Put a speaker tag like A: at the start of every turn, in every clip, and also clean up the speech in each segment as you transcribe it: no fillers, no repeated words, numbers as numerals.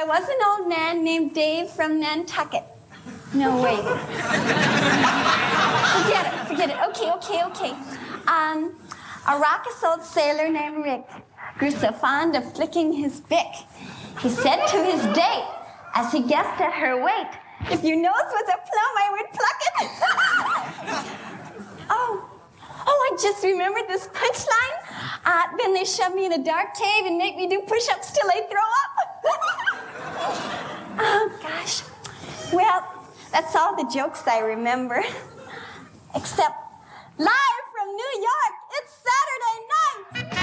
A: there was an old man named Dave from Nantucket. No, wait. Forget it. Okay. A raucous old sailor named Rick grew so fond of flicking his bick. He said to his date, as he guessed at her weight, if your nose was a plum, I would pluck it. Oh, I just remembered this punchline. Then they shove me in a dark cave and make me do push-ups till I throw up. Oh, gosh. Well, that's all the jokes I remember. Except, live from New York, it's Saturday night.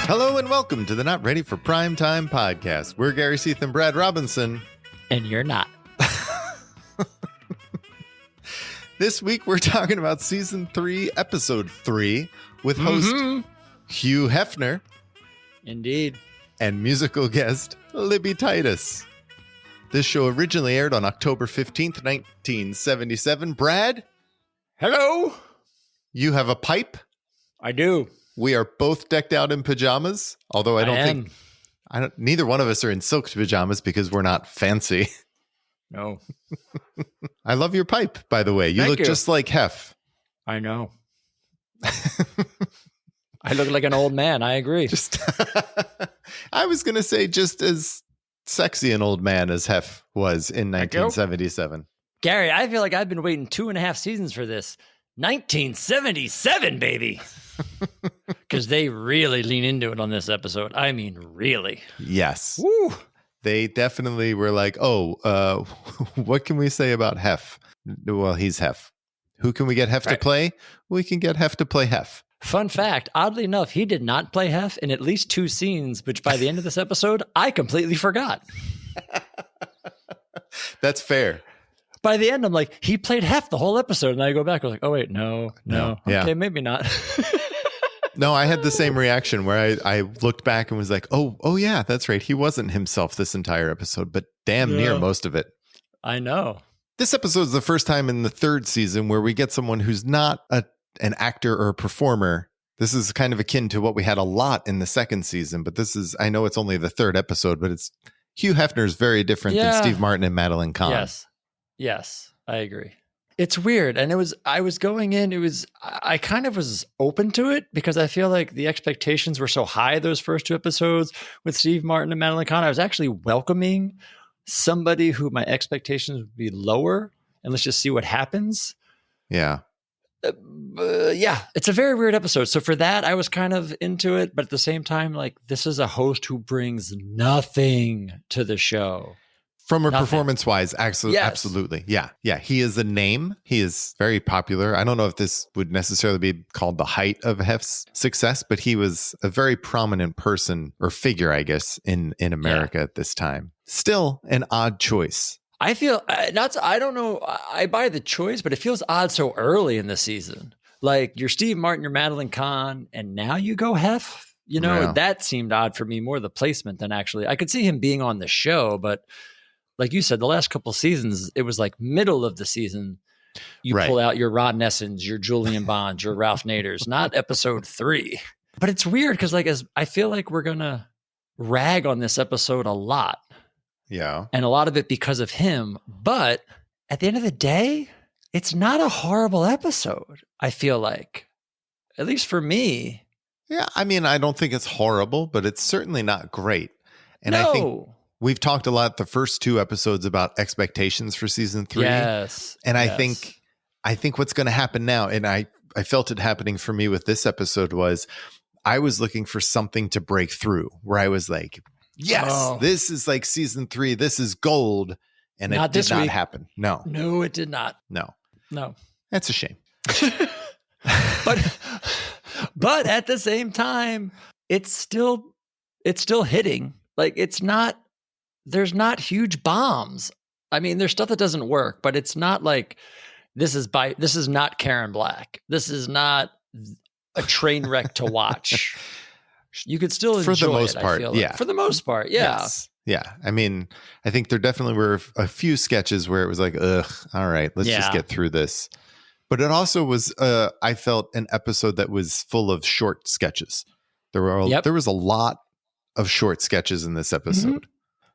B: Hello and welcome to the Not Ready for Primetime podcast. We're Gary Seath and Brad Robinson.
C: And you're not.
B: This week we're talking about Season 3, Episode 3 with host Hugh Hefner.
C: Indeed.
B: And musical guest Libby Titus. This show originally aired on October 15th, 1977. Brad?
C: Hello.
B: You have a pipe?
C: I do.
B: We are both decked out in pajamas, although neither one of us are in silk pajamas because we're not fancy.
C: No.
B: I love your pipe, by the way. You look just like Hef.
C: I know. I look like an old man. I agree.
B: I was going to say just as sexy an old man as Hef was in 1977.
C: Gary, I feel like I've been waiting 2.5 seasons for this. 1977, baby. Because they really lean into it on this episode. I mean, really.
B: Yes.
C: Woo.
B: They definitely were like, what can we say about Hef? Well, he's Hef. Who can we get Hef to play? We can get Hef to play Hef.
C: Fun fact, oddly enough, he did not play Hef in at least 2 scenes, which by the end of this episode, I completely forgot.
B: That's fair.
C: By the end, I'm like, he played Hef the whole episode. And I go back, I was like, oh, wait, no. Okay, maybe not.
B: No, I had the same reaction where I looked back and was like, oh yeah, that's right. He wasn't himself this entire episode, but damn near most of it.
C: I know.
B: This episode is the first time in the 3rd season where we get someone who's not an actor or a performer. This is kind of akin to what we had a lot in the 2nd season, but this is, I know it's only the 3rd episode, but it's Hugh Hefner is very different than Steve Martin and Madeline Kahn.
C: Yes, I agree. It's weird. And I kind of was open to it because I feel like the expectations were so high those first 2 episodes with Steve Martin and Madeline Kahn. I was actually welcoming somebody who my expectations would be lower and let's just see what happens.
B: Yeah.
C: It's a very weird episode. So for that, I was kind of into it. But at the same time, like, this is a host who brings nothing to the show.
B: From a performance-wise, absolutely. Yeah. He is a name. He is very popular. I don't know if this would necessarily be called the height of Hef's success, but he was a very prominent person or figure, I guess, in America at this time. Still an odd choice.
C: I feel, I don't know, I buy the choice, but it feels odd so early in the season. Like, you're Steve Martin, you're Madeline Kahn, and now you go Hef? That seemed odd for me, more the placement than actually. I could see him being on the show, but like you said, the last couple seasons, it was like middle of the season. You pull out your Ron Nessens, your Julian Bonds, your Ralph Naders, not episode 3. But it's weird because I feel like we're going to rag on this episode a lot.
B: Yeah.
C: And a lot of it because of him. But at the end of the day, it's not a horrible episode, I feel like. At least for me.
B: Yeah, I mean, I don't think it's horrible, but it's certainly not great. And I think we've talked a lot the first 2 episodes about expectations for season 3.
C: Yes.
B: And I think what's going to happen now, and I felt it happening for me with this episode, was I was looking for something to break through where I was like, yes, this is like season 3. This is gold. And it did not happen. No,
C: it did not.
B: No.
C: That's
B: a shame.
C: But at the same time, it's still hitting. Like, there's not huge bombs. I mean, there's stuff that doesn't work, but it's not like this is not Karen Black. This is not a train wreck to watch. You could still enjoy it. For the most part, yeah. For the most part, yeah.
B: Yes. Yeah. I mean, I think there definitely were a few sketches where it was like, ugh, all right, let's just get through this. But it also was, I felt, an episode that was full of short sketches. There was a lot of short sketches in this episode.
C: Mm-hmm.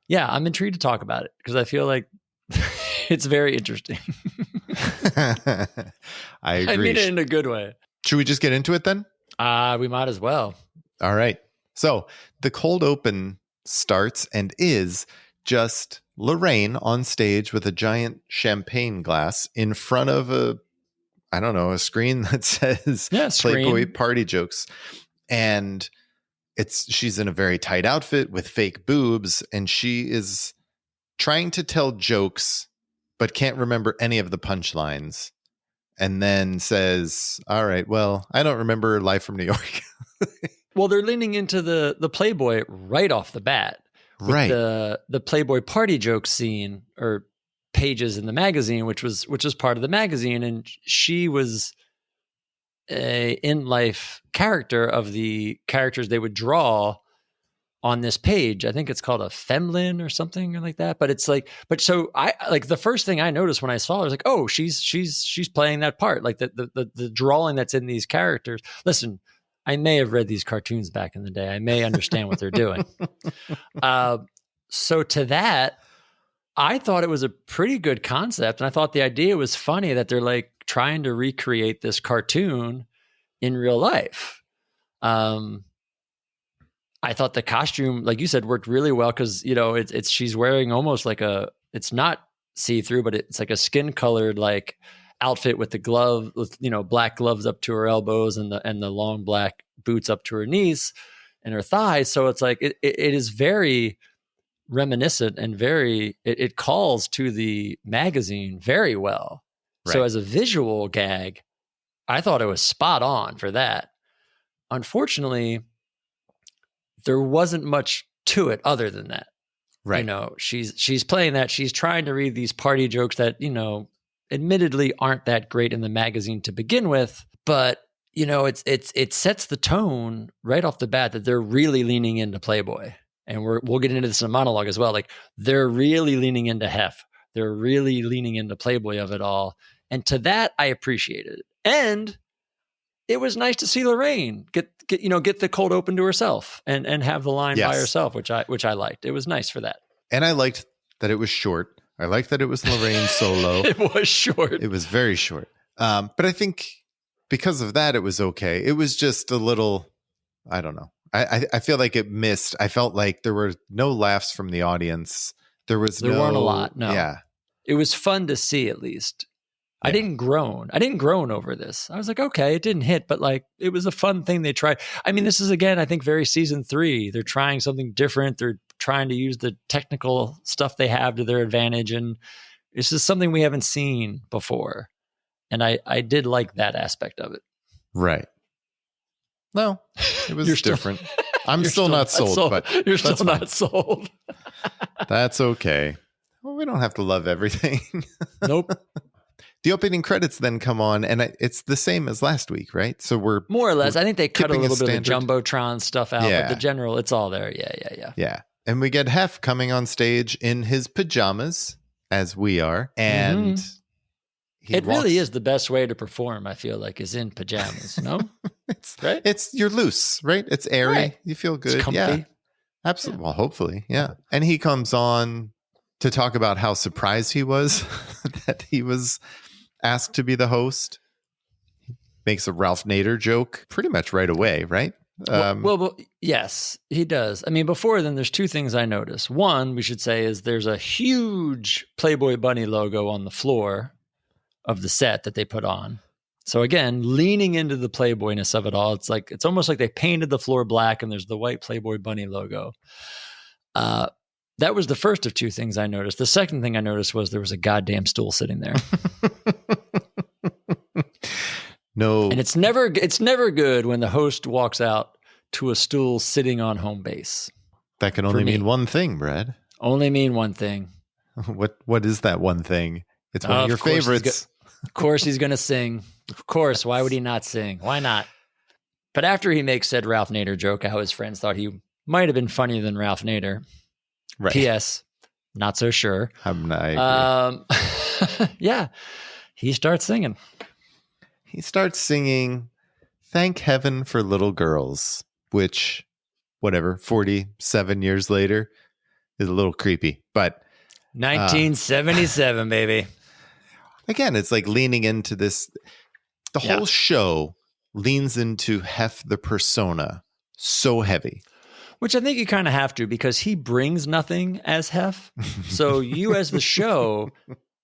C: Yeah, I'm intrigued to talk about it because I feel like it's very interesting.
B: I agree.
C: I mean it in a good way.
B: Should we just get into it then?
C: We might as well.
B: All right. So the cold open starts and is just Laraine on stage with a giant champagne glass in front of a screen that says Playboy party jokes. And she's in a very tight outfit with fake boobs, and she is trying to tell jokes, but can't remember any of the punchlines. And then says, all right, well, I don't remember Live from New York.
C: Well, they're leaning into the Playboy right off the bat. Right. The Playboy party joke scene or pages in the magazine, which was part of the magazine. And she was a in-life character of the characters they would draw on this page. I think it's called a Femlin or something like that. But it's like, so I like the first thing I noticed when I saw her, I was like, oh, she's playing that part. Like the drawing that's in these characters. Listen, I may have read these cartoons back in the day. I may understand what they're doing. So to that, I thought it was a pretty good concept. And I thought the idea was funny that they're like trying to recreate this cartoon in real life. I thought the costume, like you said, worked really well because, it's she's wearing almost like it's not see-through, but it's like a skin-colored like outfit with the glove, with, black gloves up to her elbows and the long black boots up to her knees and her thighs. So it's like, it is very reminiscent and it calls to the magazine very well. Right. So as a visual gag, I thought it was spot on for that. Unfortunately, there wasn't much to it other than that. Right. She's playing that. She's trying to read these party jokes that, admittedly aren't that great in the magazine to begin with, but it sets the tone right off the bat that they're really leaning into Playboy. And we'll get into this in a monologue as well. Like they're really leaning into Hef. They're really leaning into Playboy of it all. And to that, I appreciated it. And it was nice to see Laraine get the cold open to herself and have the line by herself, which I liked. It was nice for that.
B: And I liked that it was short. I liked that it was Laraine solo.
C: It was short.
B: It was very short. But I think because of that, it was okay. It was just a little, I don't know. I feel like it missed. I felt like there were no laughs from the audience. There weren't a lot. No. Yeah.
C: It was fun to see at least. Yeah. I didn't groan over this. I was like, okay, it didn't hit, but like it was a fun thing they tried. I mean, this is again, I think very season 3. They're trying something different. They're trying to use the technical stuff they have to their advantage. And this is something we haven't seen before. And I did like that aspect of it.
B: Right. No, it was different. I'm still not sold, but
C: you're still not sold.
B: That's okay. Well, we don't have to love everything.
C: Nope.
B: The opening credits then come on, and it's the same as last week, right? So we're
C: more or less. I think they cut a little bit of the Jumbotron stuff out, but the general, it's all there. Yeah.
B: And we get Hef coming on stage in his pajamas, as we are, and
C: it really is the best way to perform. I feel like is in pajamas. No, right?
B: You're loose, right? It's airy. Right. You feel good.
C: It's comfy.
B: Yeah, absolutely. Yeah. Well, hopefully, yeah. And he comes on to talk about how surprised he was that he was asked to be the host. He makes a Ralph Nader joke pretty much right away, right?
C: Well, yes, he does. I mean, before then, there's two things I noticed. One, we should say, is there's a huge Playboy Bunny logo on the floor of the set that they put on. So again, leaning into the Playboyness of it all. It's almost like they painted the floor black and there's the white Playboy Bunny logo. That was the first of two things I noticed. The second thing I noticed was there was a goddamn stool sitting there.
B: No.
C: And it's never good when the host walks out to a stool sitting on home base.
B: That can only mean one thing, Brad.
C: Only mean one thing.
B: What is that one thing? It's one of your favorites.
C: Of course he's going to sing. Of course. Why would he not sing? Why not? But after he makes said Ralph Nader joke, how his friends thought he might have been funnier than Ralph Nader. Right. P.S. Not so sure.
B: I agree.
C: Yeah. He starts singing.
B: he starts singing Thank Heaven for Little Girls, which, whatever, 47 years later is a little creepy. But
C: 1977, baby.
B: Again, it's like leaning into this. The whole show leans into Hef the persona so heavy.
C: Which I think you kind of have to, because he brings nothing as Hef. So you as the show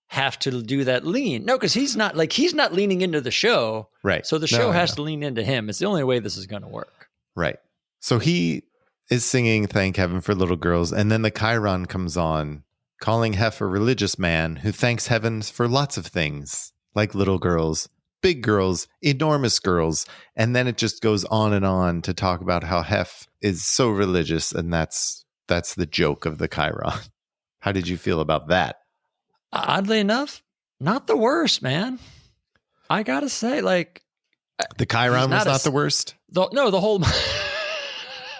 C: have to do that lean. No, because he's not leaning into the show.
B: Right.
C: So the show has to lean into him. It's the only way this is going to work.
B: Right. So he is singing Thank Heaven for Little Girls. And then the Chiron comes on, calling Hef a religious man who thanks heavens for lots of things, like little girls, big girls, enormous girls. And then it just goes on to talk about how Hef is so religious. And that's the joke of the Chiron. How did you feel about that?
C: Oddly enough, not the worst, man. I got to say, like...
B: The Chiron was not the worst?
C: The whole...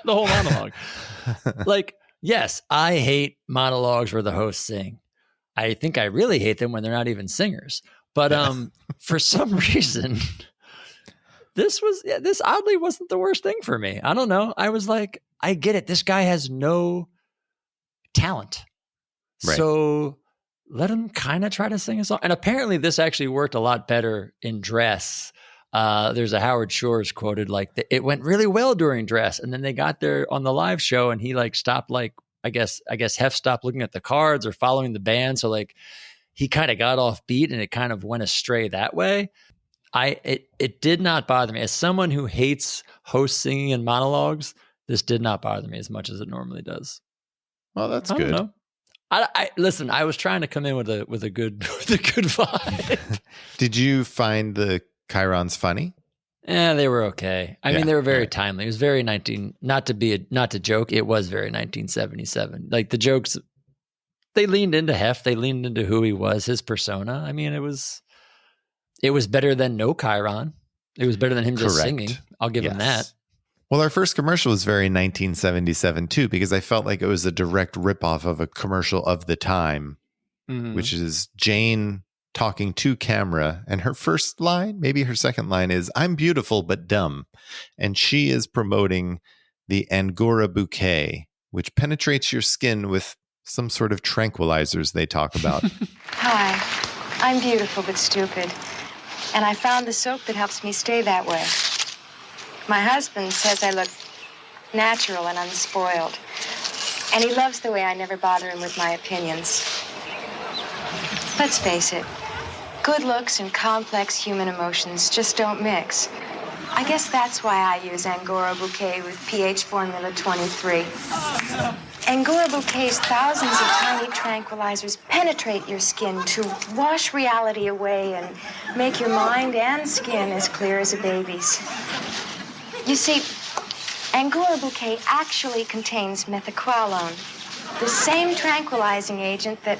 C: the whole monologue. Like, yes, I hate monologues where the hosts sing. I think I really hate them when they're not even singers. But for some reason, this oddly wasn't the worst thing for me. I don't know. I was like, I get it. This guy has no talent. Right. So let him kind of try to sing a song. And apparently this actually worked a lot better in dress. There's a Howard Shores quoted like, it went really well during dress. And then they got there on the live show and he like stopped, like, I guess Hef stopped looking at the cards or following the band. So like he kind of got off beat and it kind of went astray that way. It did not bother me. As someone who hates host singing and monologues, this did not bother me as much as it normally does.
B: Well, that's good.
C: Don't know. I listen, I was trying to come in with a good vibe.
B: Did you find the Chirons funny?
C: Yeah, they were okay. I mean, they were very timely. It was very not to joke. It was very 1977. Like the jokes, they leaned into Hef. They leaned into who he was, his persona. I mean, it was better than no Chiron. It was better than him just singing. I'll give him that.
B: Well, our first commercial was very 1977 too, because I felt like it was a direct ripoff of a commercial of the time, which is Jane talking to camera, and her first line, maybe her second line, is "I'm beautiful but dumb," and she is promoting the Angora bouquet, which penetrates your skin with some sort of tranquilizers they talk about.
D: Hi, I'm beautiful but stupid, and I found the soap that helps me stay that way. My husband says I look natural and unspoiled, and he loves the way I never bother him with my opinions. Let's face it, good looks and complex human emotions just don't mix. I guess that's why I use Angora bouquet with pH formula 23. Angora bouquet's thousands of tiny tranquilizers penetrate your skin to wash reality away and make your mind and skin as clear as a baby's. You see, Angora bouquet actually contains methaqualone, the same tranquilizing agent that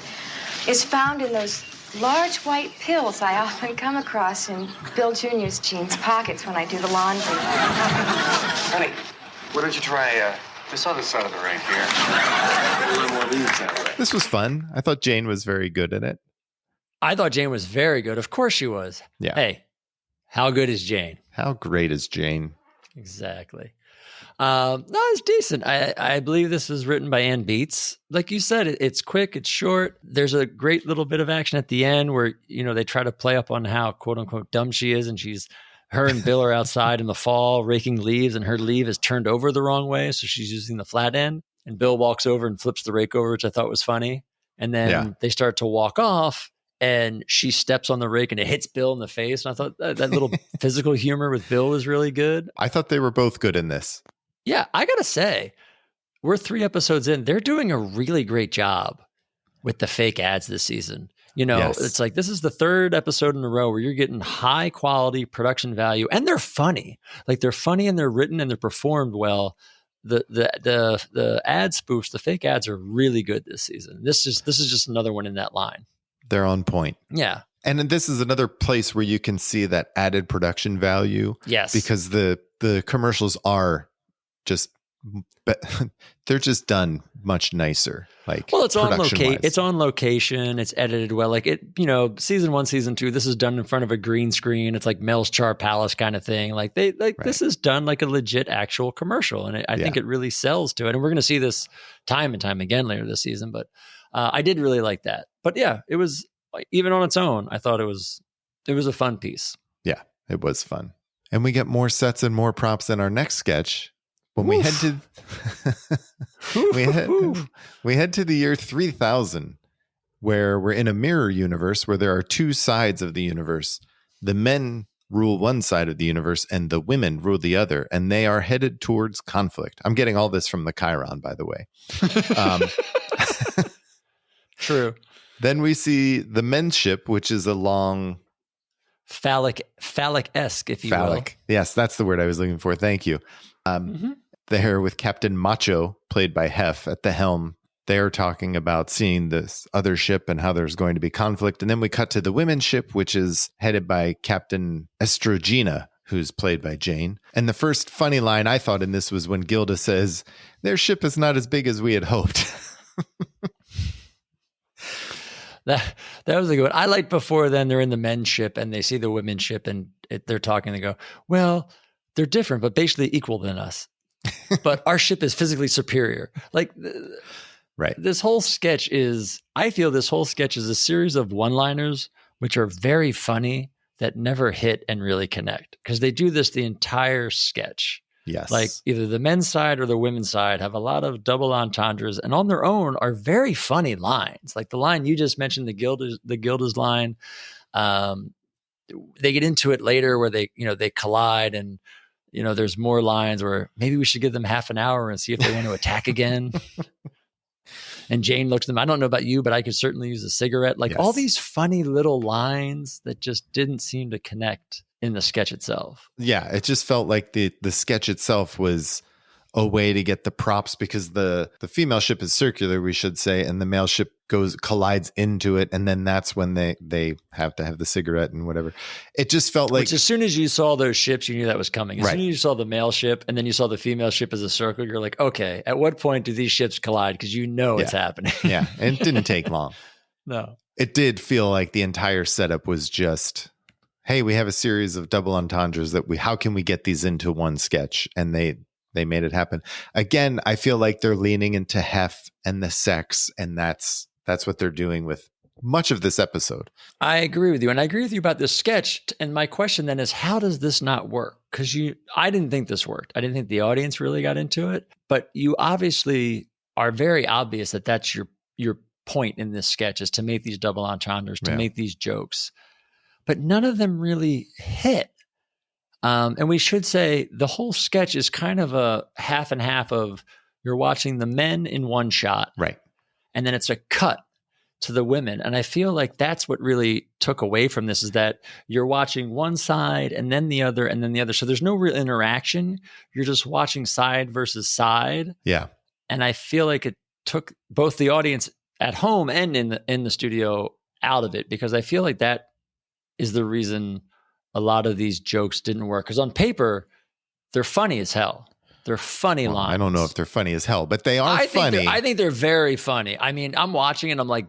D: is found in those large white pills I often come across in Bill Jr.'s jeans pockets when I do the laundry.
E: Honey, why don't you try this other side of the ring here? A little more leaves that way.
B: This was fun. I thought Jane was very good in it.
C: I thought Jane was very good. Of course she was.
B: Yeah.
C: Hey, how good is Jane?
B: How great is Jane?
C: Exactly. No, it's decent. I believe this was written by Ann Beats. Like you said, it's quick, it's short. There's a great little bit of action at the end where, they try to play up on how quote unquote dumb she is. And her and Bill are outside in the fall raking leaves, and her leaf is turned over the wrong way. So she's using the flat end, and Bill walks over and flips the rake over, which I thought was funny. And then they start to walk off, and she steps on the rake and it hits Bill in the face. And I thought that little physical humor with Bill was really good.
B: I thought they were both good in this.
C: Yeah, I got to say, we're 3 episodes in. They're doing a really great job with the fake ads this season. It's like this is the 3rd episode in a row where you're getting high quality production value, and they're funny. Like they're funny and they're written and they're performed well. The ad spoofs, the fake ads are really good this season. This is just another one in that line.
B: They're on point.
C: Yeah.
B: And this is another place where you can see that added production value.
C: Yes.
B: Because the commercials are just but they're just done much nicer. Like,
C: well, it's on
B: production-wise.
C: It's on location. It's edited well. Like it, season 1, season 2, this is done in front of a green screen. It's like Mel's Char Palace kind of thing. Like this is done like a legit actual commercial. And I think it really sells to it. And we're going to see this time and time again later this season. But I did really like that. But yeah, it was like, even on its own, I thought it was a fun piece.
B: Yeah, it was fun. And we get more sets and more props in our next sketch. When we head to we head to the year 3000, where we're in a mirror universe where there are two sides of the universe. The men rule one side of the universe and the women rule the other, and they are headed towards conflict. I'm getting all this from the Chiron, by the way.
C: True.
B: Then we see the men's ship, which is a long
C: phallic-esque, if you will.
B: Yes, that's the word I was looking for. Thank you. There with Captain Macho, played by Hef, at the helm. They're talking about seeing this other ship and how there's going to be conflict. And then we cut to the women's ship, which is headed by Captain Estrogena, who's played by Jane. And the first funny line I thought in this was when Gilda says, their ship is not as big as we had hoped.
C: That was a good one. I liked before then they're in the men's ship and they see the women's ship and they're talking. They go, well, they're different, but basically equal than us. But our ship is physically superior. Like,
B: right.
C: I feel this whole sketch is a series of one-liners, which are very funny that never hit and really connect. Because they do this the entire sketch.
B: Yes.
C: Like either the men's side or the women's side have a lot of double entendres and on their own are very funny lines. Like the line you just mentioned, the Gilda's line. They get into it later where they collide and, there's more lines where maybe we should give them half an hour and see if they want to attack again. And Jane looks at them. I don't know about you, but I could certainly use a cigarette. Like all these funny little lines that just didn't seem to connect in the sketch itself.
B: Yeah, it just felt like the sketch itself was a way to get the props because the female ship is circular, we should say, and the male ship collides into it, and then that's when they have to have the cigarette and whatever. It just felt like,
C: which as soon as you saw those ships, you knew that was coming. As soon as you saw the male ship and then you saw the female ship as a circle, you're like, okay, at what point do these ships collide? Because it's happening.
B: Yeah, and it didn't take long.
C: No,
B: it did feel like the entire setup was just, hey, we have a series of double entendres how can we get these into one sketch? And they made it happen. Again, I feel like they're leaning into Hef and the sex, and that's what they're doing with much of this episode.
C: I agree with you. And I agree with you about this sketch. And my question then is, how does this not work? Because I didn't think this worked. I didn't think the audience really got into it. But you obviously are very obvious that that's your point in this sketch is to make these double entendres, to make these jokes. But none of them really hit. And we should say the whole sketch is kind of a half and half of you're watching the men in one shot.
B: Right. And
C: then it's a cut to the women. And I feel like that's what really took away from this is that you're watching one side and then the other and then the other. So there's no real interaction. You're just watching side versus side.
B: Yeah.
C: And I feel like it took both the audience at home and in the studio out of it because I feel like that is the reason a lot of these jokes didn't work. Because on paper, they're funny as hell. They're funny lines.
B: I don't know if they're funny as hell, but they are funny.
C: I think they're very funny. I mean, I'm watching and I'm like,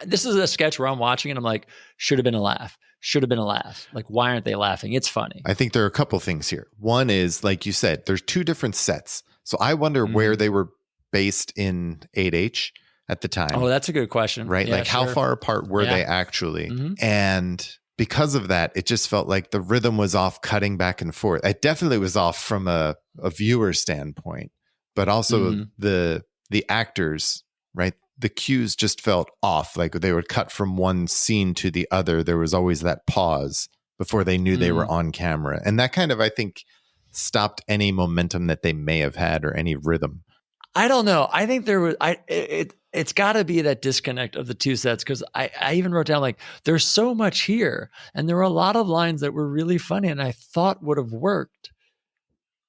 C: this is a sketch where I'm watching and I'm like, should have been a laugh. Should have been a laugh. Like, why aren't they laughing? It's funny.
B: I think there are a couple things here. One is, like you said, there's two different sets. So I wonder where they were based in 8H at the time.
C: Oh, that's a good question.
B: Right?
C: Yeah,
B: like how far apart were they actually? And because of that, it just felt like the rhythm was off, cutting back and forth. It definitely was off from a viewer standpoint, but also the actors, right? The cues just felt off. Like they would cut from one scene to the other. There was always that pause before they knew they were on camera. And that kind of, I think, stopped any momentum that they may have had or any rhythm.
C: I don't know. I think there was, it's got to be that disconnect of the two sets because I even wrote down like there's so much here and there were a lot of lines that were really funny and I thought would have worked.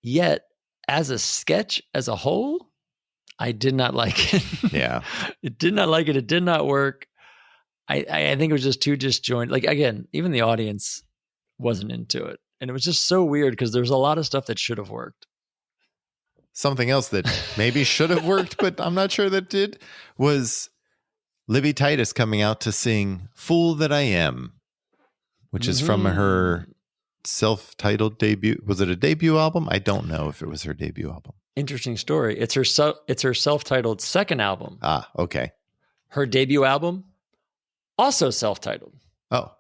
C: Yet as a sketch as a whole, I did not like it.
B: Yeah.
C: It did not like it. It did not work. I think it was just too disjointed. Like again, even the audience wasn't into it. And it was just so weird because there's a lot of stuff that should have worked.
B: something else that maybe should have worked, but I'm not sure that did, was Libby Titus coming out to sing Fool That I Am, which is from her self-titled debut. Was it a debut album? I don't know if it was her debut album.
C: Interesting story. It's her self-titled second album.
B: Ah, okay.
C: Her debut album, also self-titled.
B: Oh.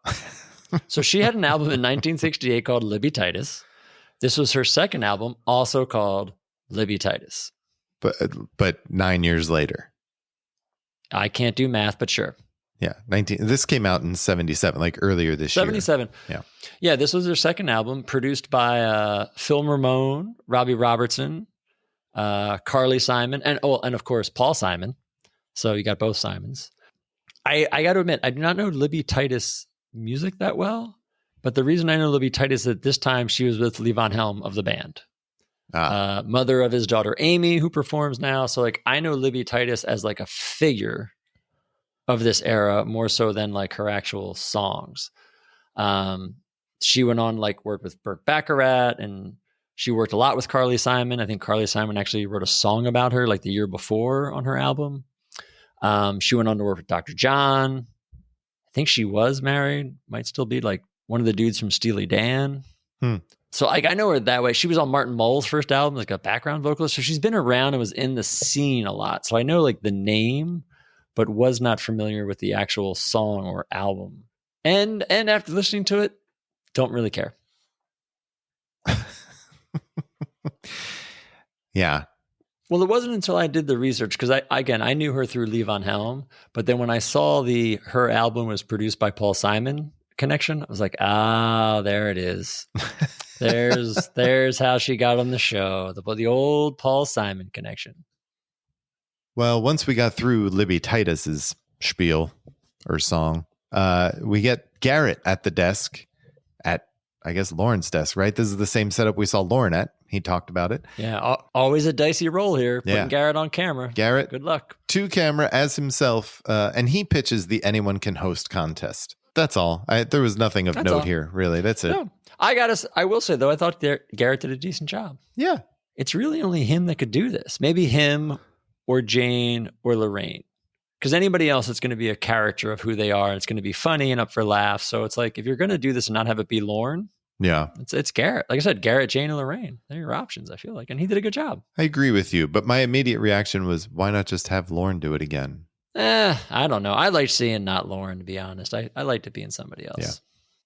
C: So she had an album in 1968 called Libby Titus. This was her second album, also called Libby Titus.
B: But 9 years later.
C: I can't do math, but sure.
B: Yeah, this came out in 77, like earlier this year.
C: 77. Yeah, this was her second album, produced by Phil Ramone, Robbie Robertson, Carly Simon, and of course, Paul Simon. So you got both Simons. I got to admit, I do not know Libby Titus music that well, but the reason I know Libby Titus is that this time she was with Lee Von Helm of the band. Mother of his daughter Amy, who performs now. So like I know Libby Titus as like a figure of this era more so than like her actual songs. She went on like work with Burt Bacharach, and she worked a lot with Carly Simon. I think Carly Simon actually wrote a song about her like the year before on her album. She went on to work with Dr. John. I think she was married, might still be like one of the dudes from Steely Dan. So like I know her that way. She was on Martin Mull's first album, like a background vocalist. So she's been around and was in the scene a lot. So I know like the name, but was not familiar with the actual song or album. And after listening to it, don't really care.
B: Yeah.
C: Well, it wasn't until I did the research, because I knew her through Lee Von Helm, but then when I saw her album was produced by Paul Simon connection, I was like, there it is. There's how she got on the show. The old Paul Simon connection.
B: Well, once we got through Libby Titus's spiel or song, we get Garrett at the desk at, I guess, Lauren's desk, right? This is the same setup we saw Lauren at. He talked about it.
C: Yeah, always a dicey role here, putting Garrett on camera.
B: Garrett,
C: good luck.
B: To camera as himself, and he pitches the anyone can host contest. That's all. There was nothing of note here, really. That's it.
C: No, I will say, though, I thought Garrett did a decent job.
B: Yeah.
C: It's really only him that could do this. Maybe him or Jane or Laraine. Because anybody else, it's going to be a character of who they are. And it's going to be funny and up for laughs. So it's like, if you're going to do this and not have it be Lauren,
B: yeah,
C: it's Garrett. Like I said, Garrett, Jane, and Laraine. They're your options, I feel like. And he did a good job.
B: I agree with you. But my immediate reaction was, why not just have Lauren do it again?
C: I don't know. I like seeing not Lauren, to be honest. I like to be in somebody else.
B: Yeah.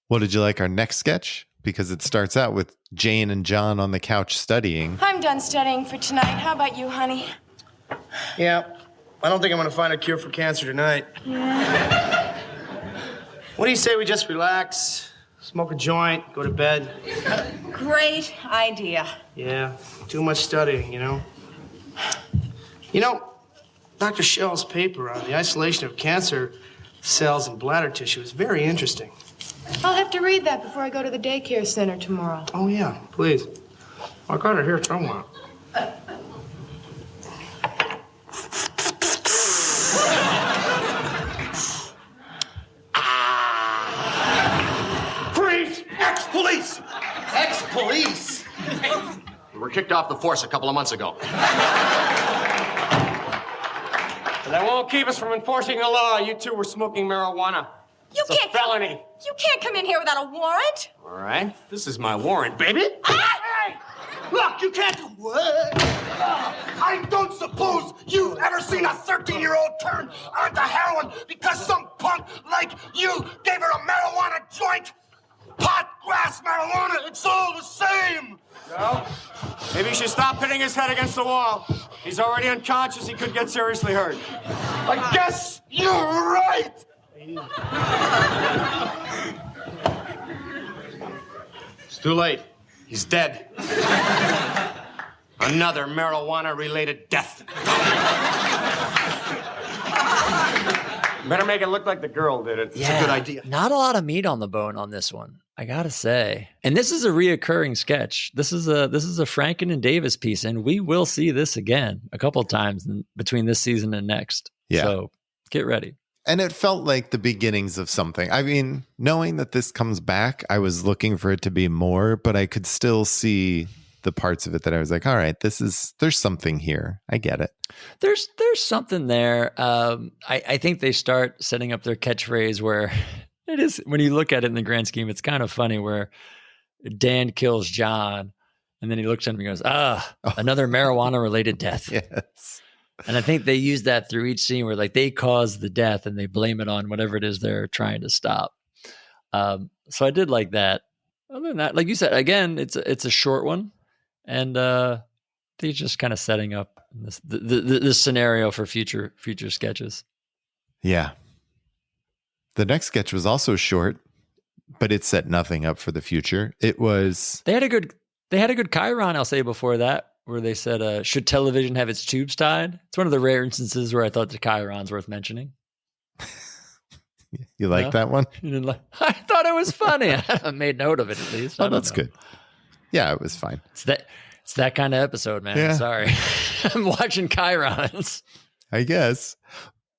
B: Well, did you like our next sketch? Because it starts out with Jane and John on the couch studying.
F: I'm done studying for tonight. How about you, honey?
G: Yeah. I don't think I'm going to find a cure for cancer tonight.
F: Yeah.
G: What do you say we just relax, smoke a joint, go to bed?
F: Great idea.
G: Yeah, too much studying, you know? You know, Dr. Schell's paper on the isolation of cancer cells in bladder tissue is very interesting.
F: I'll have to read that before I go to the daycare center tomorrow.
G: Oh, yeah, please. I got it here somewhere.
E: Freeze! Ex-police! Ex-police? We were kicked off the force a couple of months ago.
H: That won't keep us from enforcing the law. You two were smoking marijuana. It's a felony.
F: You can't come in here without a warrant.
H: All right. This is my warrant, baby.
E: Hey! Look, you can't... What? I don't suppose you've ever seen a 13-year-old turn onto heroin because some punk like you gave her a marijuana joint? Pot, grass, marijuana, it's all the same.
H: No. Maybe you should stop hitting his head against the wall. He's already unconscious. He could get seriously hurt.
E: I guess you're right.
G: It's too late.
E: He's dead. Another marijuana-related death.
H: Better make it look like the girl did it.
E: It's a good idea.
C: Not a lot of meat on the bone on this one, I gotta say. And this is a reoccurring sketch. This is a Franken and Davis piece, and we will see this again a couple of times between this season and next.
B: Yeah.
C: So get ready.
B: And it felt like the beginnings of something. I mean, knowing that this comes back, I was looking for it to be more, but I could still see the parts of it that I was like, all right, there's something here. I get it.
C: There's something there. I think they start setting up their catchphrase where it is, when you look at it in the grand scheme, it's kind of funny where Dan kills John and then he looks at him and goes, another marijuana related death.
B: Yes.
C: And I think they use that through each scene where like they cause the death and they blame it on whatever it is they're trying to stop. So I did like that. Other than that, like you said, again, it's a short one, and they're just kind of setting up this scenario for future sketches.
B: Yeah. The next sketch was also short, but it set nothing up for the future. It was
C: they had a good chyron, I'll say, before that, where they said, should television have its tubes tied? It's one of the rare instances where I thought the chyron's worth mentioning.
B: You like that one?
C: I thought it was funny. I made note of it at least.
B: Oh, that's good. Yeah, it was fine.
C: It's that kind of episode, man.
B: Yeah.
C: Sorry. I'm watching chyrons.
B: I guess.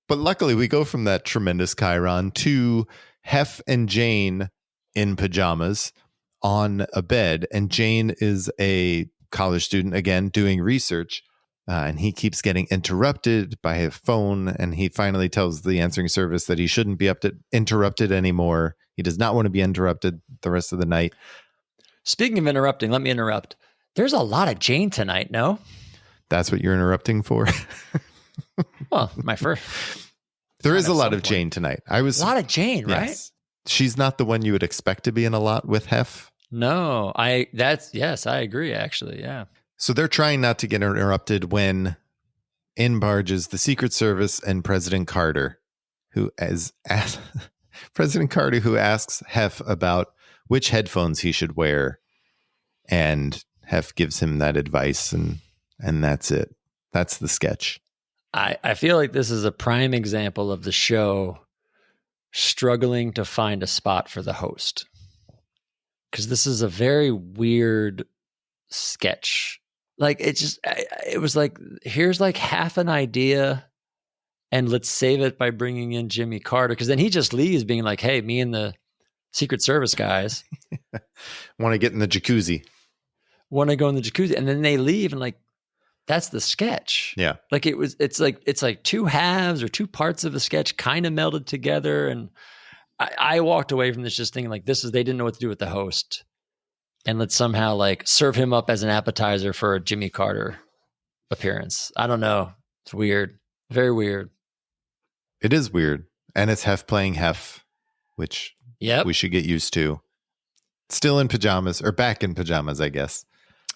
B: But luckily we go from that tremendous chyron to Hef and Jane in pajamas on a bed. And Jane is a college student, again, doing research. And he keeps getting interrupted by a phone, and he finally tells the answering service that he shouldn't be interrupted anymore. He does not want to be interrupted the rest of the night.
C: Speaking of interrupting, let me interrupt. There's a lot of Jane tonight, no?
B: That's what you're interrupting for?
C: Well, my first.
B: There is a lot of Jane tonight. A
C: lot of Jane, right?
B: Yes. She's not the one you would expect to be in a lot with Hef.
C: No, I agree, actually, yeah.
B: So they're trying not to get interrupted when in barges the Secret Service and President Carter, who asks Hef about which headphones he should wear, and Hef gives him that advice, and that's it. That's the sketch.
C: I feel like this is a prime example of the show struggling to find a spot for the host, because this is a very weird sketch. Like it was like, here's like half an idea and let's save it by bringing in Jimmy Carter. Cause then he just leaves being like, hey, me and the Secret Service guys
B: want to get in the jacuzzi.
C: Want to go in the jacuzzi. And then they leave and like, that's the sketch.
B: Yeah.
C: Like it's like two halves or two parts of a sketch kind of melded together. And I walked away from this just thinking like, they didn't know what to do with the host. And let's somehow like serve him up as an appetizer for a Jimmy Carter appearance. I don't know. It's weird. Very weird.
B: It is weird. And it's Hef playing Hef, which we should get used to. Still in pajamas, or back in pajamas, I guess.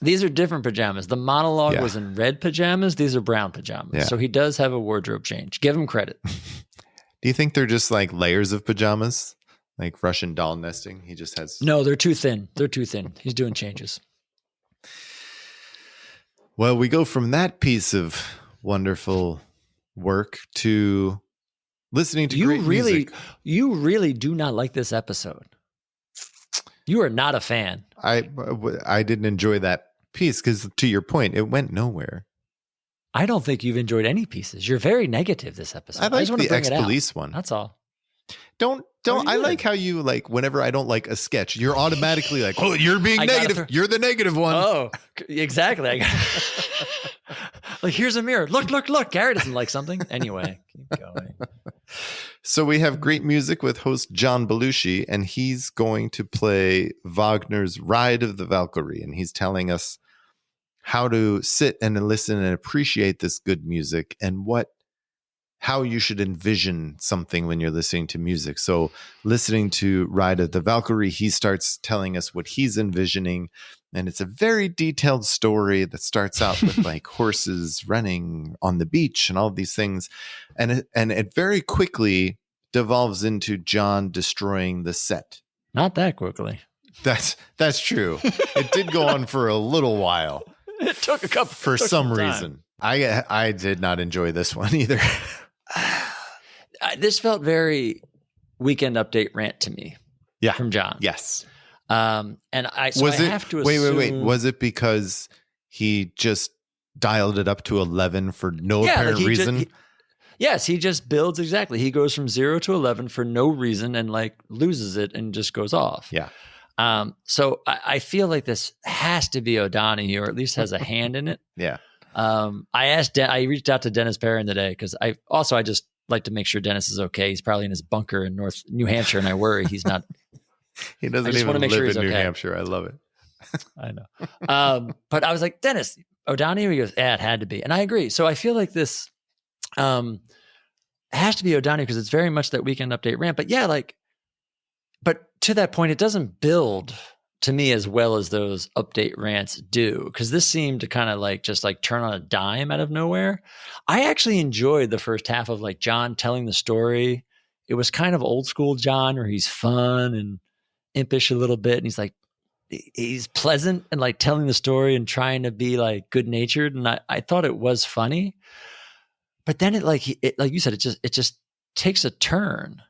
C: These are different pajamas. The monologue was in red pajamas. These are brown pajamas. Yeah. So he does have a wardrobe change. Give him credit.
B: Do you think they're just like layers of pajamas? Like Russian doll nesting? He just has...
C: No, they're too thin. He's doing changes.
B: Well, we go from that piece of wonderful work to listening to great music.
C: You really do not like this episode. You are not a fan.
B: I didn't enjoy that piece because, to your point, it went nowhere.
C: I don't think you've enjoyed any pieces. You're very negative this episode.
B: I like the ex-police one.
C: That's all.
B: Don't. I like how you like whenever I don't like a sketch, you're automatically like, oh, you're being negative. You're the negative one.
C: Oh, exactly. Like, here's a mirror. Look. Gary doesn't like something. Anyway, keep going.
B: So we have great music with host John Belushi, and he's going to play Wagner's Ride of the Valkyrie. And he's telling us how to sit and listen and appreciate this good music and how you should envision something when you're listening to music. So listening to Ride of the Valkyrie, he starts telling us what he's envisioning. And it's a very detailed story that starts out with like horses running on the beach and all of these things. And it very quickly devolves into John destroying the set.
C: Not that quickly.
B: That's true. It did go on for a little while.
C: It took a couple
B: for some reason. I did not enjoy this one either.
C: This felt very Weekend Update rant to me.
B: Yeah.
C: From John.
B: Yes.
C: And I have to assume.
B: Wait. Was it because he just dialed it up to 11 for no apparent reason?
C: Yes, he just builds exactly. He goes from 0 to 11 for no reason and like loses it and just goes off.
B: Yeah.
C: So I feel like this has to be O'Donoghue, or at least has a hand in it.
B: Yeah.
C: I reached out to Dennis Perrin today because I just like to make sure Dennis is okay. He's probably in his bunker in New Hampshire, and I worry he's not.
B: He doesn't even live in New Hampshire. I love it.
C: I know. But I was like, Dennis, O'Donoghue? He goes, yeah, it had to be. And I agree. So I feel like this has to be O'Donoghue because it's very much that Weekend Update rant. But yeah, but to that point, it doesn't build to me as well as those update rants do, because this seemed to kind of just turn on a dime out of nowhere. I actually enjoyed the first half of John telling the story. It was kind of old school John, where he's fun and impish a little bit, and he's pleasant and telling the story and trying to be good natured, and I thought it was funny. But then it like you said, it just takes a turn,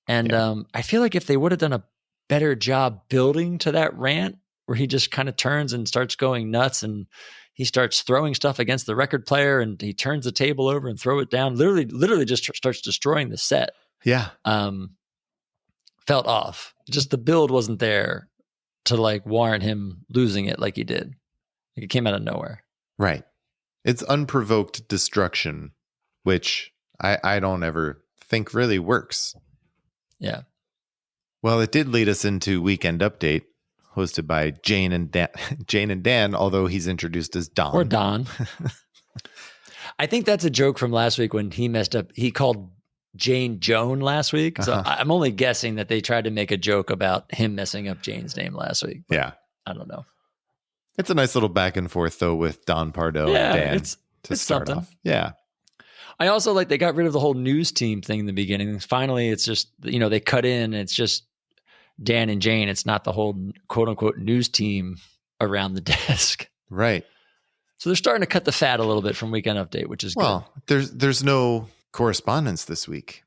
C: and I feel like if they would have done a better job building to that rant where he just kind of turns and starts going nuts, and he starts throwing stuff against the record player, and he turns the table over and throw it down, literally just starts destroying the set.
B: Yeah.
C: Felt off. Just the build wasn't there to warrant him losing it like he did. It came out of nowhere.
B: Right. It's unprovoked destruction, which I don't ever think really works.
C: Yeah.
B: Well, it did lead us into Weekend Update, hosted by Jane and Dan, although he's introduced as Don.
C: Or Don. I think that's a joke from last week when he messed up. He called Jane Joan last week. So I'm only guessing that they tried to make a joke about him messing up Jane's name last week.
B: Yeah.
C: I don't know.
B: It's a nice little back and forth, though, with Don Pardo and Dan
C: it's
B: start
C: something.
B: off. Yeah.
C: I also they got rid of the whole news team thing in the beginning. Finally, it's just, they cut in and it's just Dan and Jane. It's not the whole quote unquote news team around the desk.
B: Right.
C: So they're starting to cut the fat a little bit from Weekend Update, which is
B: good. There's no correspondence this week.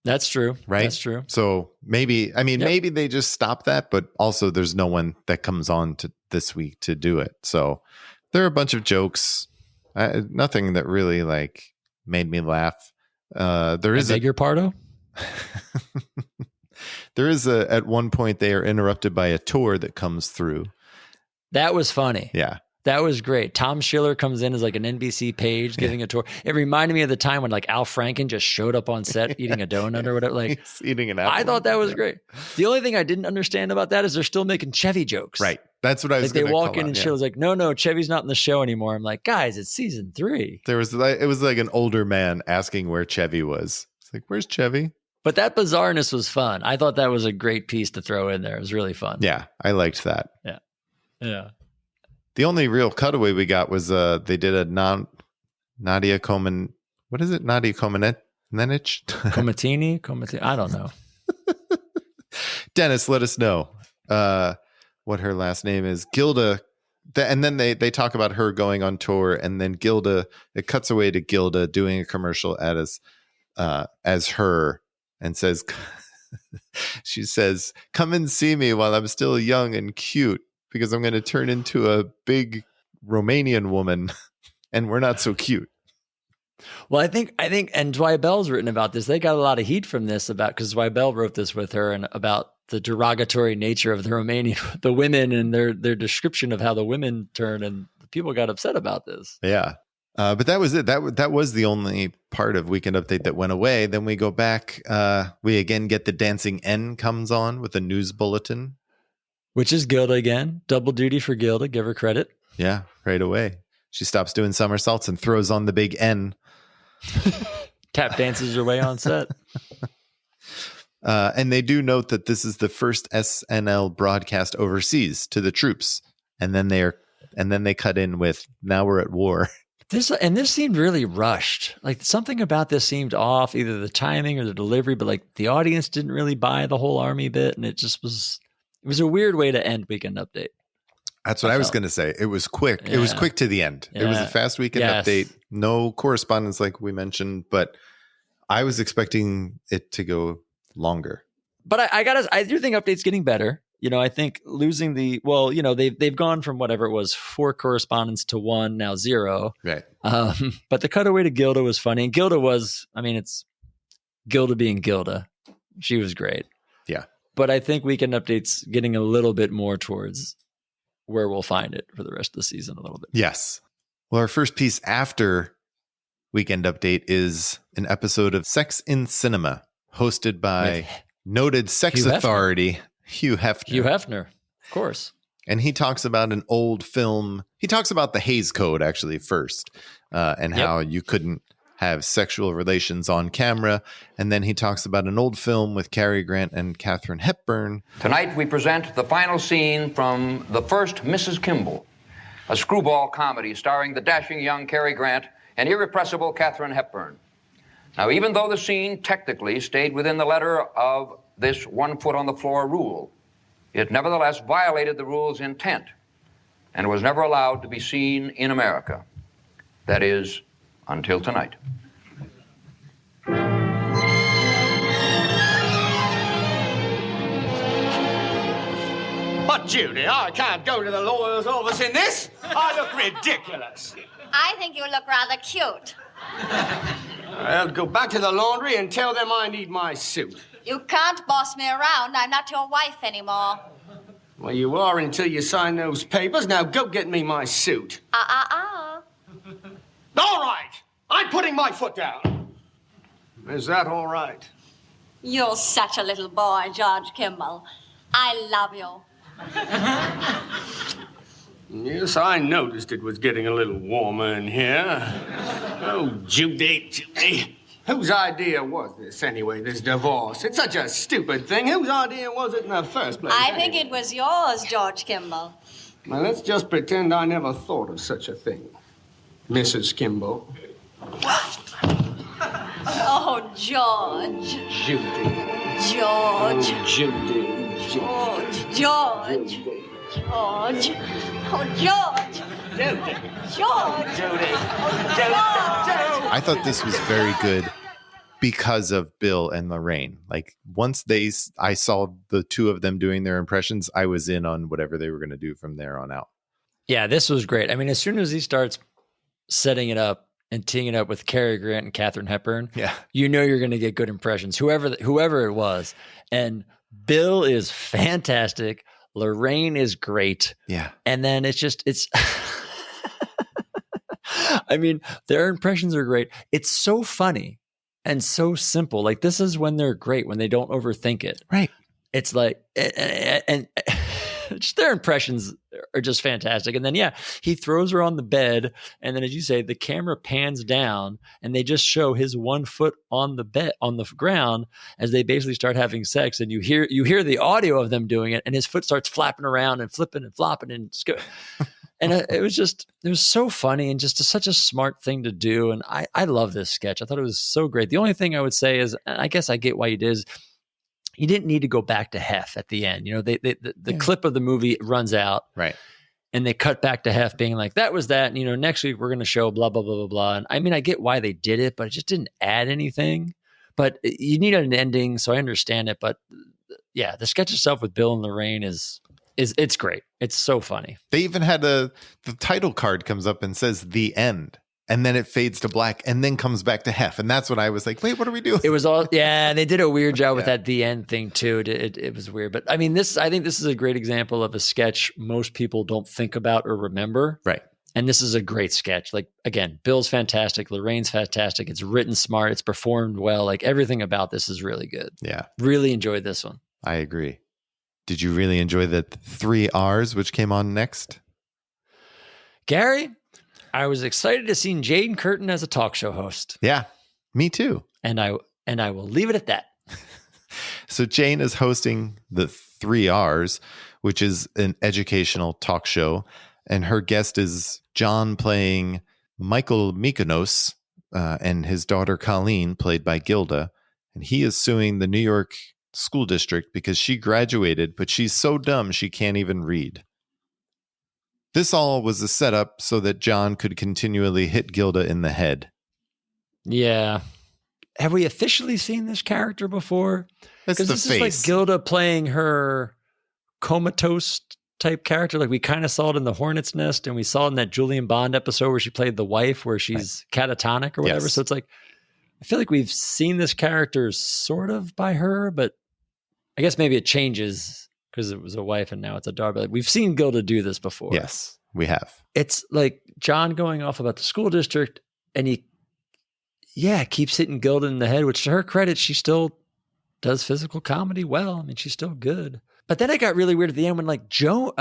C: That's true.
B: Right.
C: That's true.
B: So maybe they just stop that, but also there's no one that comes on to this week to do it. So there are a bunch of jokes. Nothing that really made me laugh. There is
C: your Pardo.
B: There is at one point they are interrupted by a tour that comes through.
C: That was funny.
B: Yeah.
C: That was great. Tom Schiller comes in as an NBC page giving a tour. It reminded me of the time when Al Franken just showed up on set eating a donut or whatever.
B: He's eating an apple.
C: I thought that was great. The only thing I didn't understand about that is they're still making Chevy jokes.
B: Right. That's what I was.
C: They walk in and Schiller's no, Chevy's not in the show anymore. I'm like, guys, it's season 3.
B: It was an older man asking where Chevy was. It's where's Chevy?
C: But that bizarreness was fun. I thought that was a great piece to throw in there. It was really fun.
B: Yeah, I liked that.
C: Yeah. Yeah.
B: The only real cutaway we got was they did a Nadia Coman. What is it? Nadia Comaneci?
C: Comatini? I don't know.
B: Dennis, let us know what her last name is. Gilda. And then they talk about her going on tour, and then Gilda. It cuts away to Gilda doing a commercial as her, and says, she says, "Come and see me while I'm still young and cute, because I'm going to turn into a big Romanian woman, and we're not so cute."
C: Well, I think, and Zweibel's written about this. They got a lot of heat from this because Zweibel wrote this with her and about the derogatory nature of the women and their description of how the women turn, and people got upset about this.
B: Yeah. But that was it. That was the only part of Weekend Update that went away. Then we go back. We again get the Dancing N comes on with a news bulletin.
C: Which is Gilda again. Double duty for Gilda. Give her credit.
B: Yeah, right away. She stops doing somersaults and throws on the big N.
C: Tap dances her way on set.
B: And they do note that this is the first SNL broadcast overseas to the troops. And then they cut in with, now we're at war.
C: This seemed really rushed. Something about this seemed off, either the timing or the delivery, but the audience didn't really buy the whole army bit. And it was a weird way to end Weekend Update.
B: That's what I was going to say. It was quick. Yeah. It was quick to the end. Yeah. It was a fast Weekend Update. No correspondence like we mentioned, but I was expecting it to go longer.
C: But I do think Update's getting better. I think losing they've gone from whatever it was, 4 correspondents to 1, now 0.
B: Right.
C: But the cutaway to Gilda was funny. And Gilda was, it's Gilda being Gilda. She was great.
B: Yeah.
C: But I think Weekend Update's getting a little bit more towards where we'll find it for the rest of the season a little bit.
B: Yes. Well, our first piece after Weekend Update is an episode of Sex in Cinema, hosted by noted sex authority Hugh Hefner.
C: Hugh Hefner, of course.
B: And he talks about an old film. He talks about the Hays Code, actually, first, and how you couldn't have sexual relations on camera. And then he talks about an old film with Cary Grant and Katharine Hepburn.
I: Tonight we present the final scene from The First Mrs. Kimball, a screwball comedy starring the dashing young Cary Grant and irrepressible Katharine Hepburn. Now, even though the scene technically stayed within the letter of this 1 foot on the floor rule, it nevertheless violated the rule's intent and was never allowed to be seen in America. That is, until tonight.
E: But, Judy, I can't go to the lawyer's office in this. I look ridiculous.
A: I think you look rather cute.
G: I'll go back to the laundry and tell them I need my suit.
A: You can't boss me around. I'm not your wife anymore.
G: Well, you are until you sign those papers. Now go get me my suit.
A: All
G: right. I'm putting my foot down. Is that all right?
A: You're such a little boy, George Kimball. I love you.
G: Yes, I noticed it was getting a little warmer in here. Oh, Judy. Whose idea was this, anyway, this divorce? It's such a stupid thing. Whose idea was it in the first place?
A: I think it was yours, George Kimball.
G: Now, let's just pretend I never thought of such a thing, Mrs. Kimball.
A: Oh, George.
G: Judy.
A: George.
G: Oh, Judy.
A: George. George. George. Oh, George.
G: Judy.
A: George.
G: Judy.
A: Oh, George.
B: I thought this was very good because of Bill and Laraine. Like once I saw the two of them doing their impressions, I was in on whatever they were going to do from there on out.
C: Yeah, this was great. I mean, as soon as he starts setting it up and teeing it up with Cary Grant and Katharine Hepburn, you know you're going to get good impressions, whoever it was. And Bill is fantastic. Laraine is great.
B: Yeah.
C: And then it's I mean, their impressions are great. It's so funny and so simple. Like this is when they're great, when they don't overthink it.
B: Right.
C: It's like, and just their impressions are just fantastic. And then, he throws her on the bed. And then, as you say, the camera pans down and they just show his 1 foot on the bed, on the ground, as they basically start having sex. And you hear the audio of them doing it. And his foot starts flapping around and flipping and flopping and and it was so funny and just such a smart thing to do. And I love this sketch. I thought it was so great. The only thing I would say is, and I guess I get why you did, is you didn't need to go back to Hef at the end. You know, the clip of the movie runs out.
B: Right.
C: And they cut back to Hef being like, that was that. And, you know, next week we're going to show blah, blah, blah, blah, blah. And I mean, I get why they did it, but it just didn't add anything. But you need an ending, so I understand it. But yeah, the sketch itself with Bill and Laraine it's great. It's so funny.
B: They even had the title card comes up and says the end. And then it fades to black and then comes back to Hef. And that's when I was like, wait, what are we doing?
C: It was all, and they did a weird job with that the end thing too. It was weird. But I mean, I think this is a great example of a sketch most people don't think about or remember.
B: Right.
C: And this is a great sketch. Like, again, Bill's fantastic. Lorraine's fantastic. It's written smart. It's performed well. Like everything about this is really good.
B: Yeah.
C: Really enjoyed this one.
B: I agree. Did you really enjoy the 3 R's, which came on next?
C: Gary, I was excited to see Jane Curtin as a talk show host.
B: Yeah, me too.
C: And I will leave it at that.
B: So Jane is hosting the 3 R's, which is an educational talk show. And her guest is John playing Michael Mykonos and his daughter Colleen, played by Gilda. And he is suing the New York school district because she graduated, but she's so dumb she can't even read. This all was a setup so that John could continually hit Gilda in the head.
C: Yeah. Have we officially seen this character before?
B: That's the
C: this
B: face.
C: is like Gilda playing her comatose type character. Like we kind of saw it in The Hornet's Nest, and we saw it in that Julian Bond episode where she played the wife, where she's catatonic or whatever.
B: Yes.
C: So it's like, I feel like we've seen this character sort of by her, but I guess maybe it changes because it was a wife and now it's a daughter. But we've seen Gilda do this before.
B: Yes, we have.
C: It's like John going off about the school district and he keeps hitting Gilda in the head, which to her credit, she still does physical comedy well. I mean, she's still good. But then it got really weird at the end when like Jane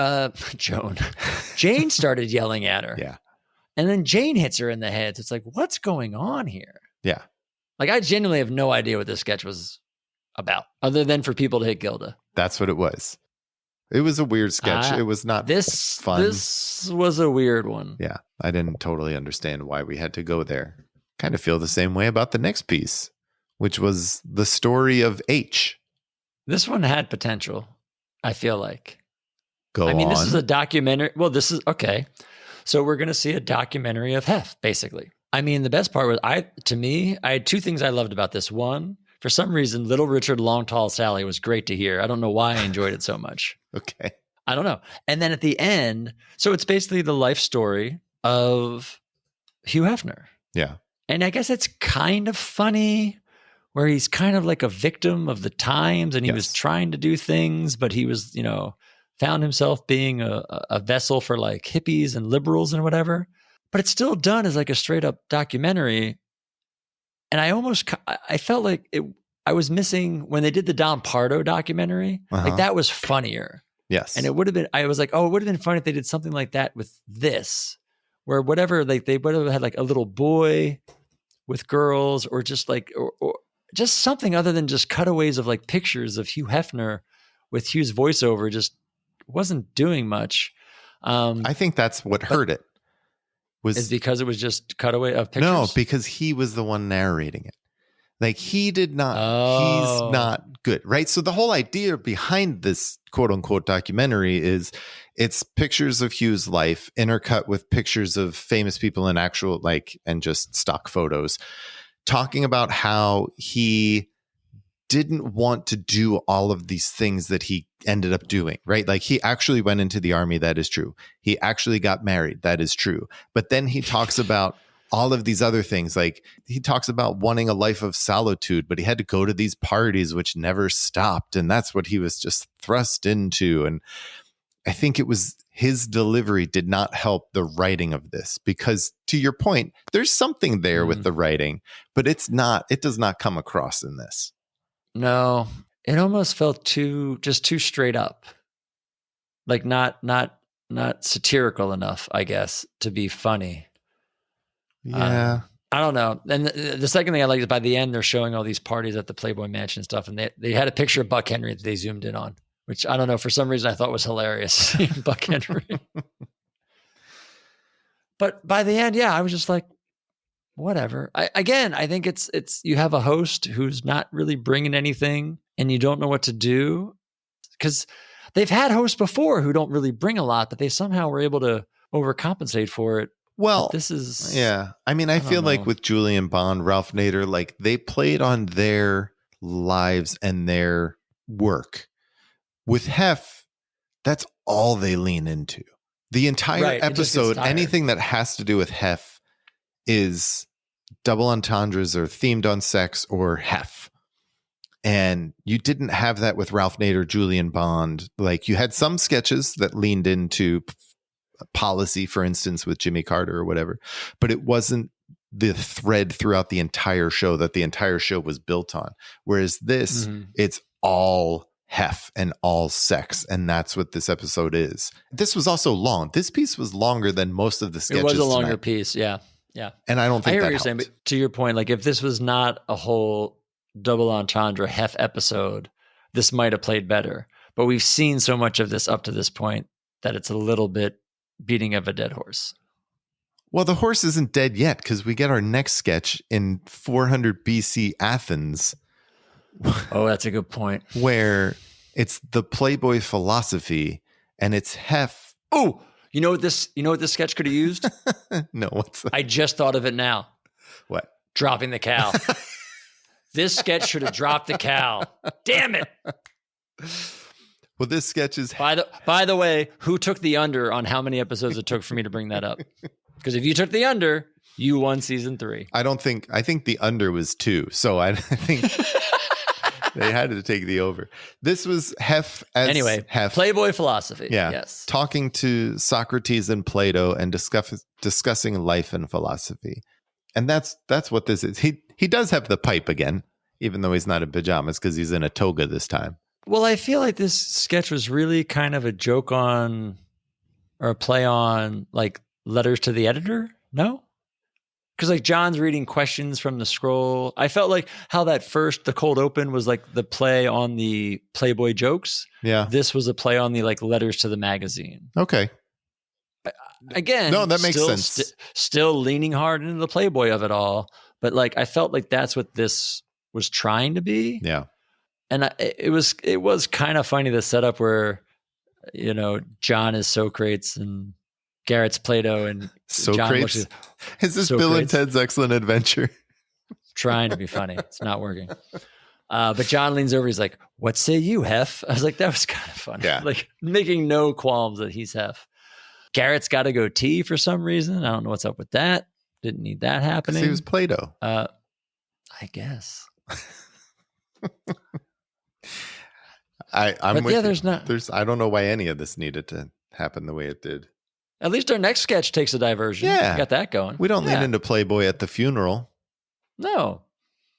C: started yelling at her.
B: Yeah.
C: And then Jane hits her in the head. So it's like, what's going on here?
B: Yeah.
C: Like, I genuinely have no idea what this sketch was about, other than for people to hit Gilda.
B: That's what it was. It was a weird sketch. It was not fun.
C: This was a weird one.
B: Yeah. I didn't totally understand why we had to go there. Kind of feel the same way about the next piece, which was the story of H.
C: This one had potential, I feel like.
B: I
C: mean, this is a documentary. Well, this is okay. So we're going to see a documentary of Hef, basically. I mean, the best part was, I had two things I loved about this. One, for some reason, Little Richard, Long Tall Sally was great to hear. I don't know why I enjoyed it so much.
B: Okay.
C: I don't know. And then at the end, so it's basically the life story of Hugh Hefner.
B: Yeah.
C: And I guess it's kind of funny where he's kind of like a victim of the times and he was trying to do things, but he was, found himself being a vessel for like hippies and liberals and whatever. But it's still done as like a straight up documentary. And I felt like I was missing when they did the Don Pardo documentary. Like that was funnier.
B: Yes.
C: And I was like, oh, it would have been fun if they did something like that with this, where whatever, like they would have had like a little boy with girls or just like, or just something other than just cutaways of like pictures of Hugh Hefner with Hugh's voiceover just wasn't doing much.
B: I think that's what hurt it.
C: Is because it was just cutaway of pictures?
B: No, because he was the one narrating it. Like he did not, he's not good, right? So the whole idea behind this quote unquote documentary is it's pictures of Hugh's life intercut with pictures of famous people in actual and just stock photos talking about how he didn't want to do all of these things that he ended up doing, right? Like he actually went into the army. That is true. He actually got married. That is true. But then he talks about all of these other things. Like he talks about wanting a life of solitude, but he had to go to these parties, which never stopped. And that's what he was just thrust into. And I think it was his delivery did not help the writing of this because to your point, there's something there with the writing, but it does not come across in this.
C: No, it almost felt too straight up, like not satirical enough, I guess, to be funny.
B: Yeah.
C: I don't know. And the second thing I liked is by the end, they're showing all these parties at the Playboy Mansion and stuff. And they had a picture of Buck Henry that they zoomed in on, which I don't know, for some reason I thought was hilarious. Buck Henry. But by the end, I was just like, whatever. I think it's you have a host who's not really bringing anything and you don't know what to do because they've had hosts before who don't really bring a lot, but they somehow were able to overcompensate for it.
B: Well,
C: this is,
B: I mean, I feel like with Julian Bond, Ralph Nader, like they played on their lives and their work. With Hef, that's all they lean into. The entire episode, anything that has to do with Hef is double entendres or themed on sex or Hef. And you didn't have that with Ralph Nader, Julian Bond. Like you had some sketches that leaned into policy, for instance, with Jimmy Carter or whatever, but it wasn't the thread throughout the entire show that the entire show was built on. Whereas this, it's all Hef and all sex. And that's what this episode is. This was also long. This piece was longer than most of the sketches.
C: It was a longer
B: tonight.
C: piece. Yeah.
B: And I don't think
C: I hear
B: that
C: what you're
B: helped.
C: saying, but to your point, like if this was not a whole double entendre Hef episode, this might have played better. But we've seen so much of this up to this point that it's a little bit beating of a dead horse.
B: Well, the horse isn't dead yet because we get our next sketch in 400 BC Athens.
C: Oh, that's a good point.
B: Where it's the Playboy philosophy and it's Hef.
C: Oh, you know what this sketch could have used?
B: No, what's that?
C: I just thought of it now.
B: What?
C: Dropping the cow. This sketch should have dropped the cow. Damn it.
B: Well, this sketch is...
C: By the way, who took the under on how many episodes it took for me to bring that up? Because if you took the under, you won season 3.
B: I think the under was 2. So I think They had to take the over. This was Hef as Hef.
C: Playboy philosophy.
B: Yeah.
C: Yes.
B: Talking to Socrates and Plato and discussing life and philosophy. And that's what this is. He does have the pipe again, even though he's not in pajamas because he's in a toga this time.
C: Well, I feel like this sketch was really kind of a joke on or a play on like letters to the editor. No? Because like John's reading questions from the scroll. I felt like how the cold open was like the play on the Playboy jokes.
B: Yeah.
C: This was a play on the like letters to the magazine.
B: Okay.
C: Again,
B: no, that makes sense.
C: Still leaning hard into the Playboy of it all. But like, I felt like that's what this was trying to be.
B: Yeah.
C: And it was kind of funny, the setup where, you know, John is Socrates and Garrett's Plato and
B: Socrates.
C: John
B: is this
C: Socrates.
B: Bill and Ted's Excellent Adventure?
C: Trying to be funny. It's not working. But John leans over. He's like, "What say you, Hef?" I was like, that was kind of funny.
B: Yeah.
C: Like making no qualms that he's Hef. Garrett's got to go tea for some reason. I don't know what's up with that. Didn't need that happening.
B: He was Plato.
C: I guess.
B: I'm
C: but
B: with
C: yeah,
B: you.
C: there's not.
B: I don't know why any of this needed to happen the way it did.
C: At least our next sketch takes a diversion.
B: Yeah.
C: Got that going.
B: We don't lean into Playboy at the funeral.
C: No.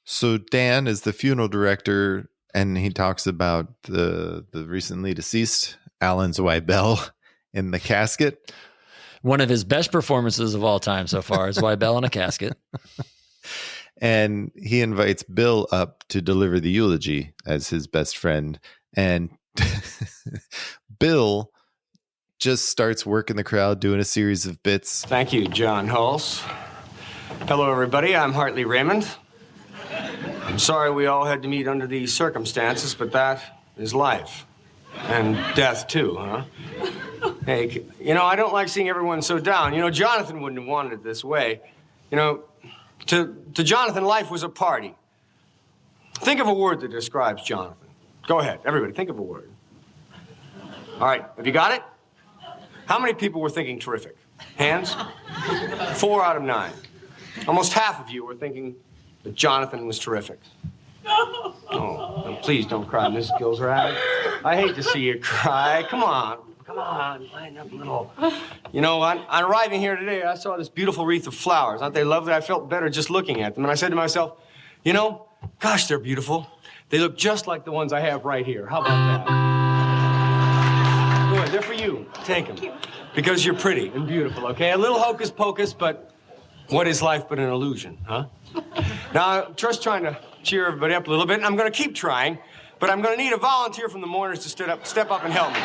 B: So Dan is the funeral director, and he talks about the recently deceased Alan Zweibel in the casket.
C: One of his best performances of all time so far is Zweibel in a casket.
B: And he invites Bill up to deliver the eulogy as his best friend. And Bill just starts working the crowd, doing a series of bits.
G: Thank you, John Hulse. Hello, everybody. I'm Hartley Raymond. I'm sorry we all had to meet under these circumstances, but that is life. And death, too, huh? Hey, you know, I don't like seeing everyone so down. You know, Jonathan wouldn't have wanted it this way. You know, to Jonathan, life was a party. Think of a word that describes Jonathan. Go ahead, everybody, think of a word. All right, have you got it? How many people were thinking terrific? Hands? 4 out of 9. Almost half of you were thinking that Jonathan was terrific. Oh, no, please don't cry, Mrs. Gilsrag. I hate to see you cry. Come on, lighten up a little. You know, on arriving here today, I saw this beautiful wreath of flowers. Aren't they lovely? I felt better just looking at them. And I said to myself, you know, gosh, they're beautiful. They look just like the ones I have right here. How about that? Good, they're for you. Take them. Because you're pretty and beautiful, okay? A little hocus pocus, but what is life but an illusion, huh? Now, I'm just trying to cheer everybody up a little bit, and I'm going to keep trying, but I'm going to need a volunteer from the mourners to step up and help me.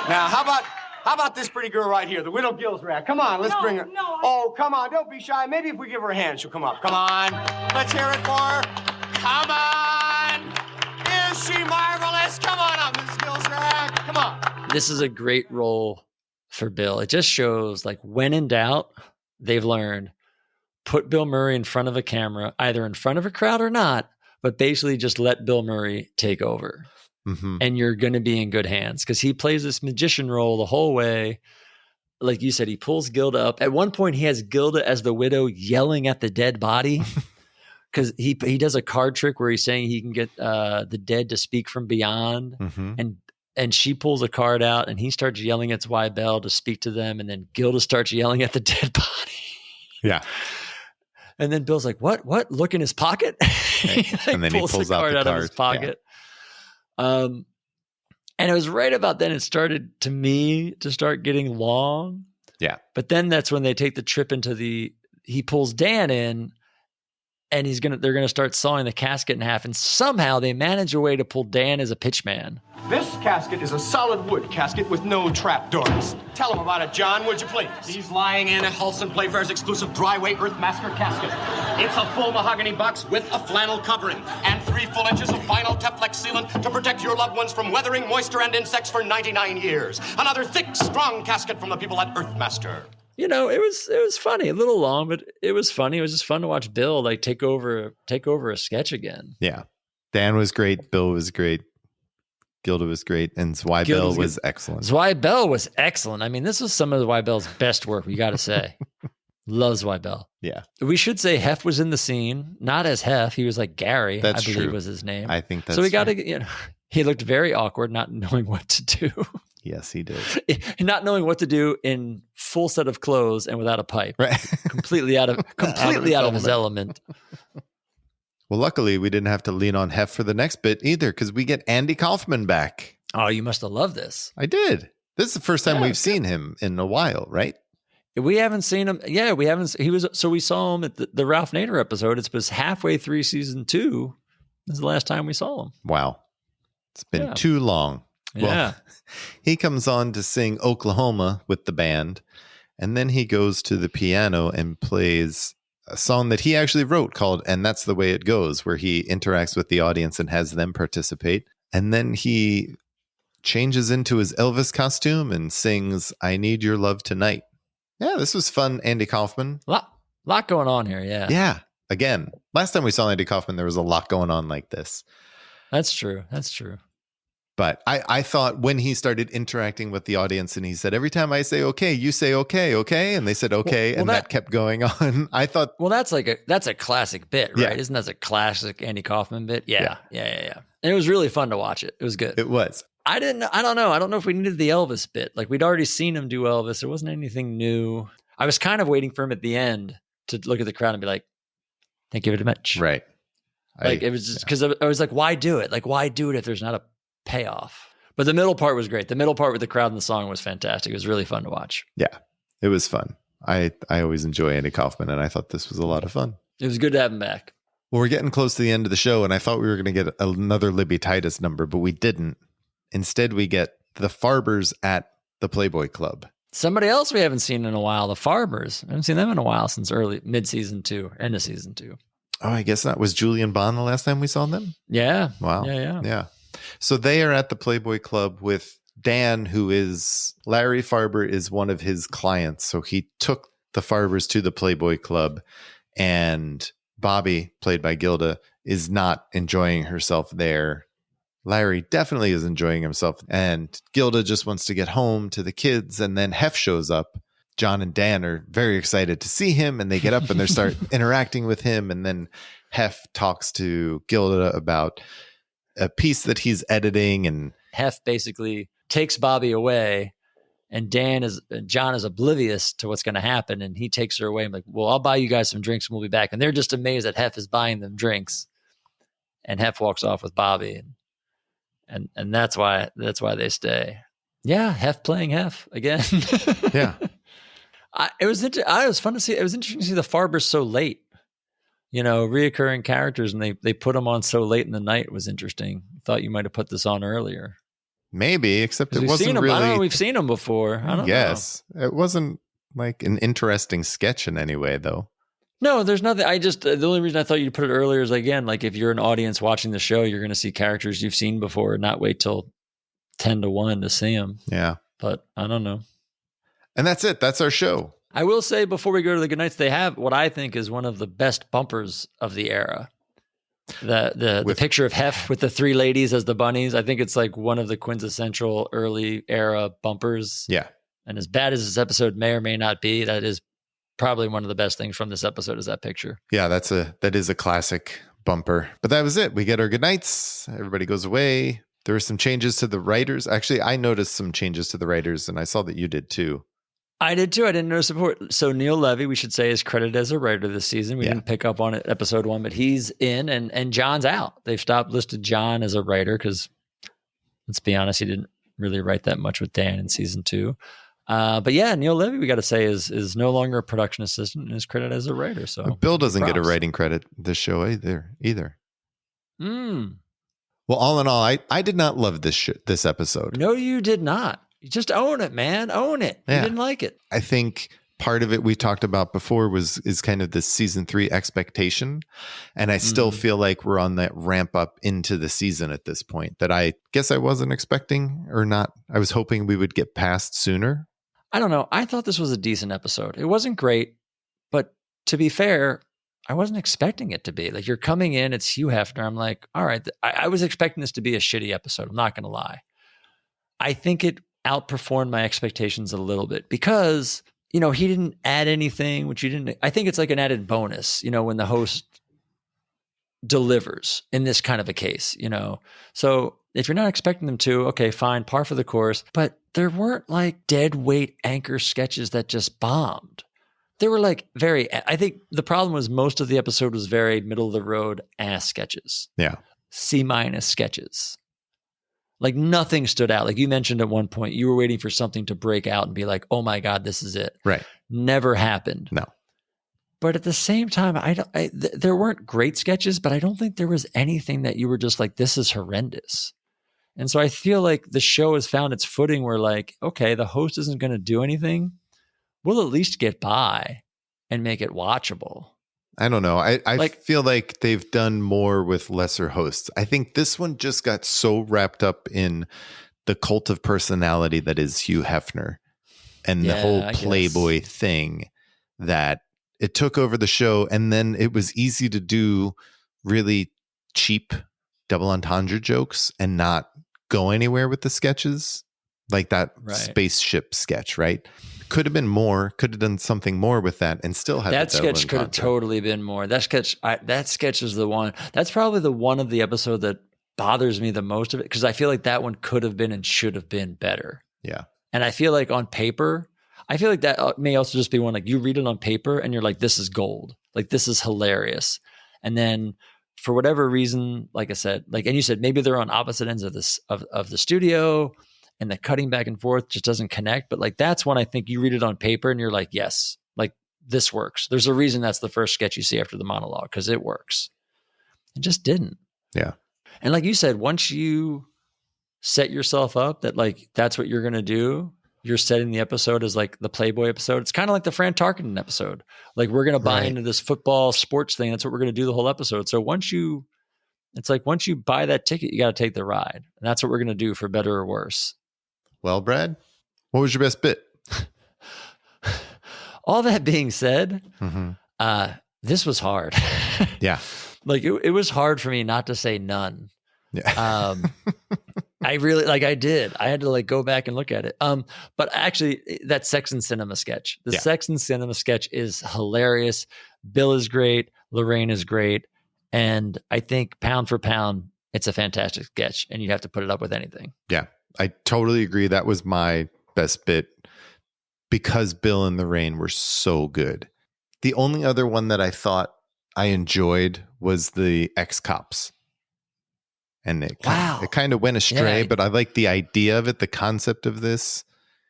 G: Now, how about this pretty girl right here, the widow Gilsrag? Come on, let's bring her. Oh, come on, don't be shy. Maybe if we give her a hand, she'll come up. Come on, let's hear it for her. Come on. Is she marvelous? Come on up, Miss Gilsrag. Come on.
C: This is a great role for Bill. It just shows, like, when in doubt, they've learned, put Bill Murray in front of a camera, either in front of a crowd or not, but basically just let Bill Murray take over.
B: Mm-hmm.
C: And you're going to be in good hands because he plays this magician role the whole way. Like you said, he pulls Gilda up. At one point, he has Gilda as the widow yelling at the dead body because he does a card trick where he's saying he can get the dead to speak from beyond.
B: Mm-hmm.
C: And she pulls a card out and he starts yelling at Zweibel to speak to them. And then Gilda starts yelling at the dead body.
B: Yeah.
C: And then Bill's like, what? Look in his pocket.
B: And then he pulls
C: the card out of his
B: card.
C: pocket. Yeah. And it was right about then it started to me to start getting long.
B: Yeah.
C: But then that's when they take the trip into he pulls Dan in and they're going to start sawing the casket in half. And somehow they manage a way to pull Dan as a pitchman.
G: This casket is a solid wood casket with no trapdoors. Tell him about it, John, would you please? He's lying in a Hulse Playfair's exclusive dryway Earthmaster casket. It's a full mahogany box with a flannel covering and 3 full inches of vinyl Teflex sealant to protect your loved ones from weathering, moisture, and insects for 99 years. Another thick, strong casket from the people at Earthmaster.
C: You know, it was funny, a little long, but it was funny. It was just fun to watch Bill like take over a sketch again.
B: Yeah. Dan was great. Bill was great. Gilda was great. And Zweibel was excellent.
C: Zweibel was excellent. I mean, this was some of Zweibel's best work, we got to say. Loves Wybell.
B: Yeah.
C: We should say Hef was in the scene, not as Hef. He was like Gary,
B: That's
C: I believe
B: true.
C: was his name.
B: I think that's
C: so we got to, he looked very awkward, not knowing what to do.
B: Yes, he did.
C: Not knowing what to do in full set of clothes and without a pipe.
B: Right.
C: Completely out of his element.
B: Well, luckily we didn't have to lean on Hef for the next bit either, because we get Andy Kaufman back.
C: Oh, you must have loved this.
B: I did. This is the first time we've seen him in a while, right?
C: We haven't seen him. Yeah, we haven't. We saw him at the Ralph Nader episode. It was halfway through season 2. This is the last time we saw him.
B: Wow. It's been too long.
C: Yeah.
B: Well, he comes on to sing Oklahoma with the band, and then he goes to the piano and plays a song that he actually wrote called And That's the Way It Goes, where he interacts with the audience and has them participate. And then he changes into his Elvis costume and sings I Need Your Love Tonight. Yeah, this was fun, Andy Kaufman.
C: Lot going on here, yeah.
B: Yeah. Again, last time we saw Andy Kaufman, there was a lot going on like this.
C: That's true.
B: But I thought when he started interacting with the audience and he said, every time I say okay, you say okay, okay. And they said okay, well, and that kept going on. I thought,
C: well, that's a classic bit, right?
B: Yeah.
C: Isn't that a classic Andy Kaufman bit? Yeah. And it was really fun to watch it. It was good.
B: It was.
C: I don't know. I don't know if we needed the Elvis bit. Like, we'd already seen him do Elvis. There wasn't anything new. I was kind of waiting for him at the end to look at the crowd and be like, thank you very much.
B: Right.
C: Like, it was just because I was like, why do it? Like, why do it if there's not a payoff? But the middle part was great. The middle part with the crowd and the song was fantastic. It was really fun to watch.
B: Yeah, it was fun. I always enjoy Andy Kaufman, and I thought this was a lot of fun.
C: It was good to have him back.
B: Well, we're getting close to the end of the show, and I thought we were going to get another Libby Titus number, but we didn't. Instead, we get the Farbers at the Playboy Club.
C: Somebody else we haven't seen in a while, the Farbers. I haven't seen them in a while since mid-season 2, end of season 2.
B: Oh, I guess that was Julian Bond the last time we saw them?
C: Yeah.
B: Wow. Yeah. So they are at the Playboy Club with Dan, who is Larry Farber is one of his clients. So he took the Farbers to the Playboy Club, and Bobby, played by Gilda, is not enjoying herself there. Larry definitely is enjoying himself, and Gilda just wants to get home to the kids. And then Hef shows up. John and Dan are very excited to see him, and they get up and they start interacting with him. And then Hef talks to Gilda about a piece that he's editing, and
C: Hef basically takes Bobby away, and John is oblivious to what's going to happen, and he takes her away. I'm like, well, I'll buy you guys some drinks and we'll be back. And they're just amazed that Hef is buying them drinks, and Hef walks off with Bobby, and that's why they stay. Yeah, Hef playing Hef again.
B: Yeah.
C: It was fun to see. It was interesting to see the Farbers so late. Reoccurring characters, and they put them on so late in the night was interesting. Thought you might have put this on earlier.
B: Maybe, except it wasn't really.
C: I don't know. We've seen them before. I don't know.
B: It wasn't like an interesting sketch in any way, though.
C: No, there's nothing. The only reason I thought you'd put it earlier is, again, like, if you're an audience watching the show, you're going to see characters you've seen before, not wait till 10 to 1 to see them.
B: Yeah.
C: But I don't know.
B: And that's it. That's our show.
C: I will say, before we go to the goodnights, they have what I think is one of the best bumpers of the era. The picture of Hef with the 3 ladies as the bunnies. I think it's like one of the quintessential early era bumpers.
B: Yeah.
C: And as bad as this episode may or may not be, that is probably one of the best things from this episode is that picture.
B: Yeah, that is a classic bumper. But that was it. We get our goodnights. Everybody goes away. There were some changes to the writers. Actually, I noticed some changes to the writers, and I saw that you did too.
C: I did too. I didn't notice it. So Neil Levy, we should say, is credited as a writer this season. We didn't pick up on it episode 1, but he's in, and John's out. They've listed John as a writer because, let's be honest, he didn't really write that much with Dan in season 2. But yeah, Neil Levy, we got to say, is no longer a production assistant and is credited as a writer. So
B: Bill doesn't get a writing credit this show either. Well, all in all, I did not love this episode.
C: No, you did not. You just own it, man. Own it. Yeah. You didn't like it.
B: I think part of it we talked about before is kind of this season 3 expectation. And I still feel like we're on that ramp up into the season at this point that I guess I wasn't expecting, or not. I was hoping we would get past sooner.
C: I don't know. I thought this was a decent episode. It wasn't great, but to be fair, I wasn't expecting it to be. Like, you're coming in, it's Hugh Hefner. I'm like, all right, I was expecting this to be a shitty episode. I'm not going to lie. I think it outperformed my expectations a little bit because he didn't add anything, which you didn't. I think it's like an added bonus, when the host delivers in this kind of a case, So if you're not expecting them to, okay, fine, par for the course. But there weren't like dead weight anchor sketches that just bombed. They were like I think the problem was most of the episode was very middle of the road ass sketches.
B: Yeah.
C: C- sketches. Like nothing stood out. Like you mentioned at one point, you were waiting for something to break out and be like, oh my God, this is it.
B: Right.
C: Never happened.
B: No.
C: But at the same time, there weren't great sketches, but I don't think there was anything that you were just like, this is horrendous. And so I feel like the show has found its footing where like, okay, the host isn't going to do anything. We'll at least get by and make it watchable.
B: I don't know. I feel like they've done more with lesser hosts. I think this one just got so wrapped up in the cult of personality that is Hugh Hefner and the whole Playboy thing that it took over the show. And then it was easy to do really cheap double entendre jokes and not go anywhere with the sketches, like that spaceship sketch, right? Could have been more, could have done something more with that and still had
C: that sketch could have totally been more. That sketch is the one. That's probably the one of the episode that bothers me the most of it, because I feel like that one could have been and should have been better.
B: Yeah.
C: And I feel like on paper, I feel like that may also just be one, like you read it on paper and you're like, this is gold. Like this is hilarious. And then for whatever reason, like I said, and you said, maybe they're on opposite ends of this, of the studio, and the cutting back and forth just doesn't connect. But like, that's when I think you read it on paper and you're like, yes, like this works. There's a reason that's the first sketch you see after the monologue, because it works. It just didn't.
B: Yeah.
C: And like you said, once you set yourself up that like, that's what you're going to do, you're setting the episode as like the Playboy episode. It's kind of like the Fran Tarkenton episode. Like we're going to buy into this football sports thing. That's what we're going to do the whole episode. So once you buy that ticket, you got to take the ride. And that's what we're going to do for better or worse.
B: Well, Brad, what was your best bit?
C: All that being said, this was hard.
B: Yeah.
C: Like it was hard for me not to say none.
B: Yeah.
C: I really I had to like go back and look at it. But actually that Sex and Cinema sketch, Sex and Cinema sketch is hilarious. Bill is great. Laraine is great. And I think pound for pound, it's a fantastic sketch and you have to put it up with anything.
B: Yeah. I totally agree. That was my best bit because Bill and Laraine were so good. The only other one that I thought I enjoyed was the ex-cops. And it kind of went astray, but I like the idea of it, the concept of this.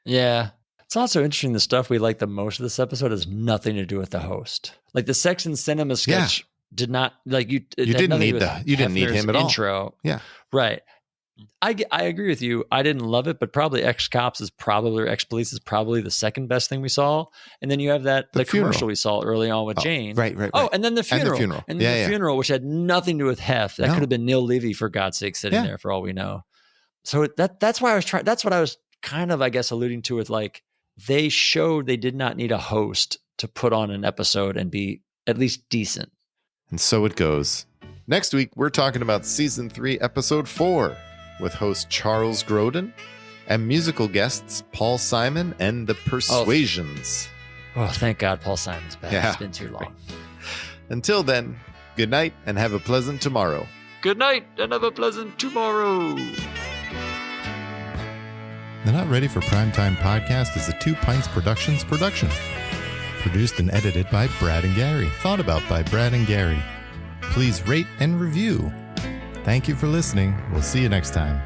C: Yeah. It's also interesting. The stuff we like the most of this episode has nothing to do with the host. Like the Sex and Cinema sketch did not like you.
B: You didn't need him at all.
C: Intro.
B: Yeah.
C: Right. I agree with you. I didn't love it, but probably Ex-Cops is probably, or Ex-Police is probably the second best thing we saw. And then you have the commercial we saw early on with Jane.
B: Right.
C: Oh, and then the funeral. And the funeral, which had nothing to do with Hef. That could have been Neil Levy, for God's sake, sitting there for all we know. So that's why I was trying. That's what I was kind of, I guess, alluding to with like, they showed they did not need a host to put on an episode and be at least decent.
B: And so it goes. Next week, we're talking about season 3, episode 4. With host Charles Grodin and musical guests Paul Simon and the Persuasions.
C: Oh, thank God Paul Simon's back.
B: Yeah.
C: It's been too long.
B: Until then, good night and have a pleasant tomorrow.
C: Good night and have a pleasant tomorrow.
J: The Not Ready for Primetime podcast is a Two Pints Productions production. Produced and edited by Brad and Gary. Thought about by Brad and Gary. Please rate and review. Thank you for listening. We'll see you next time.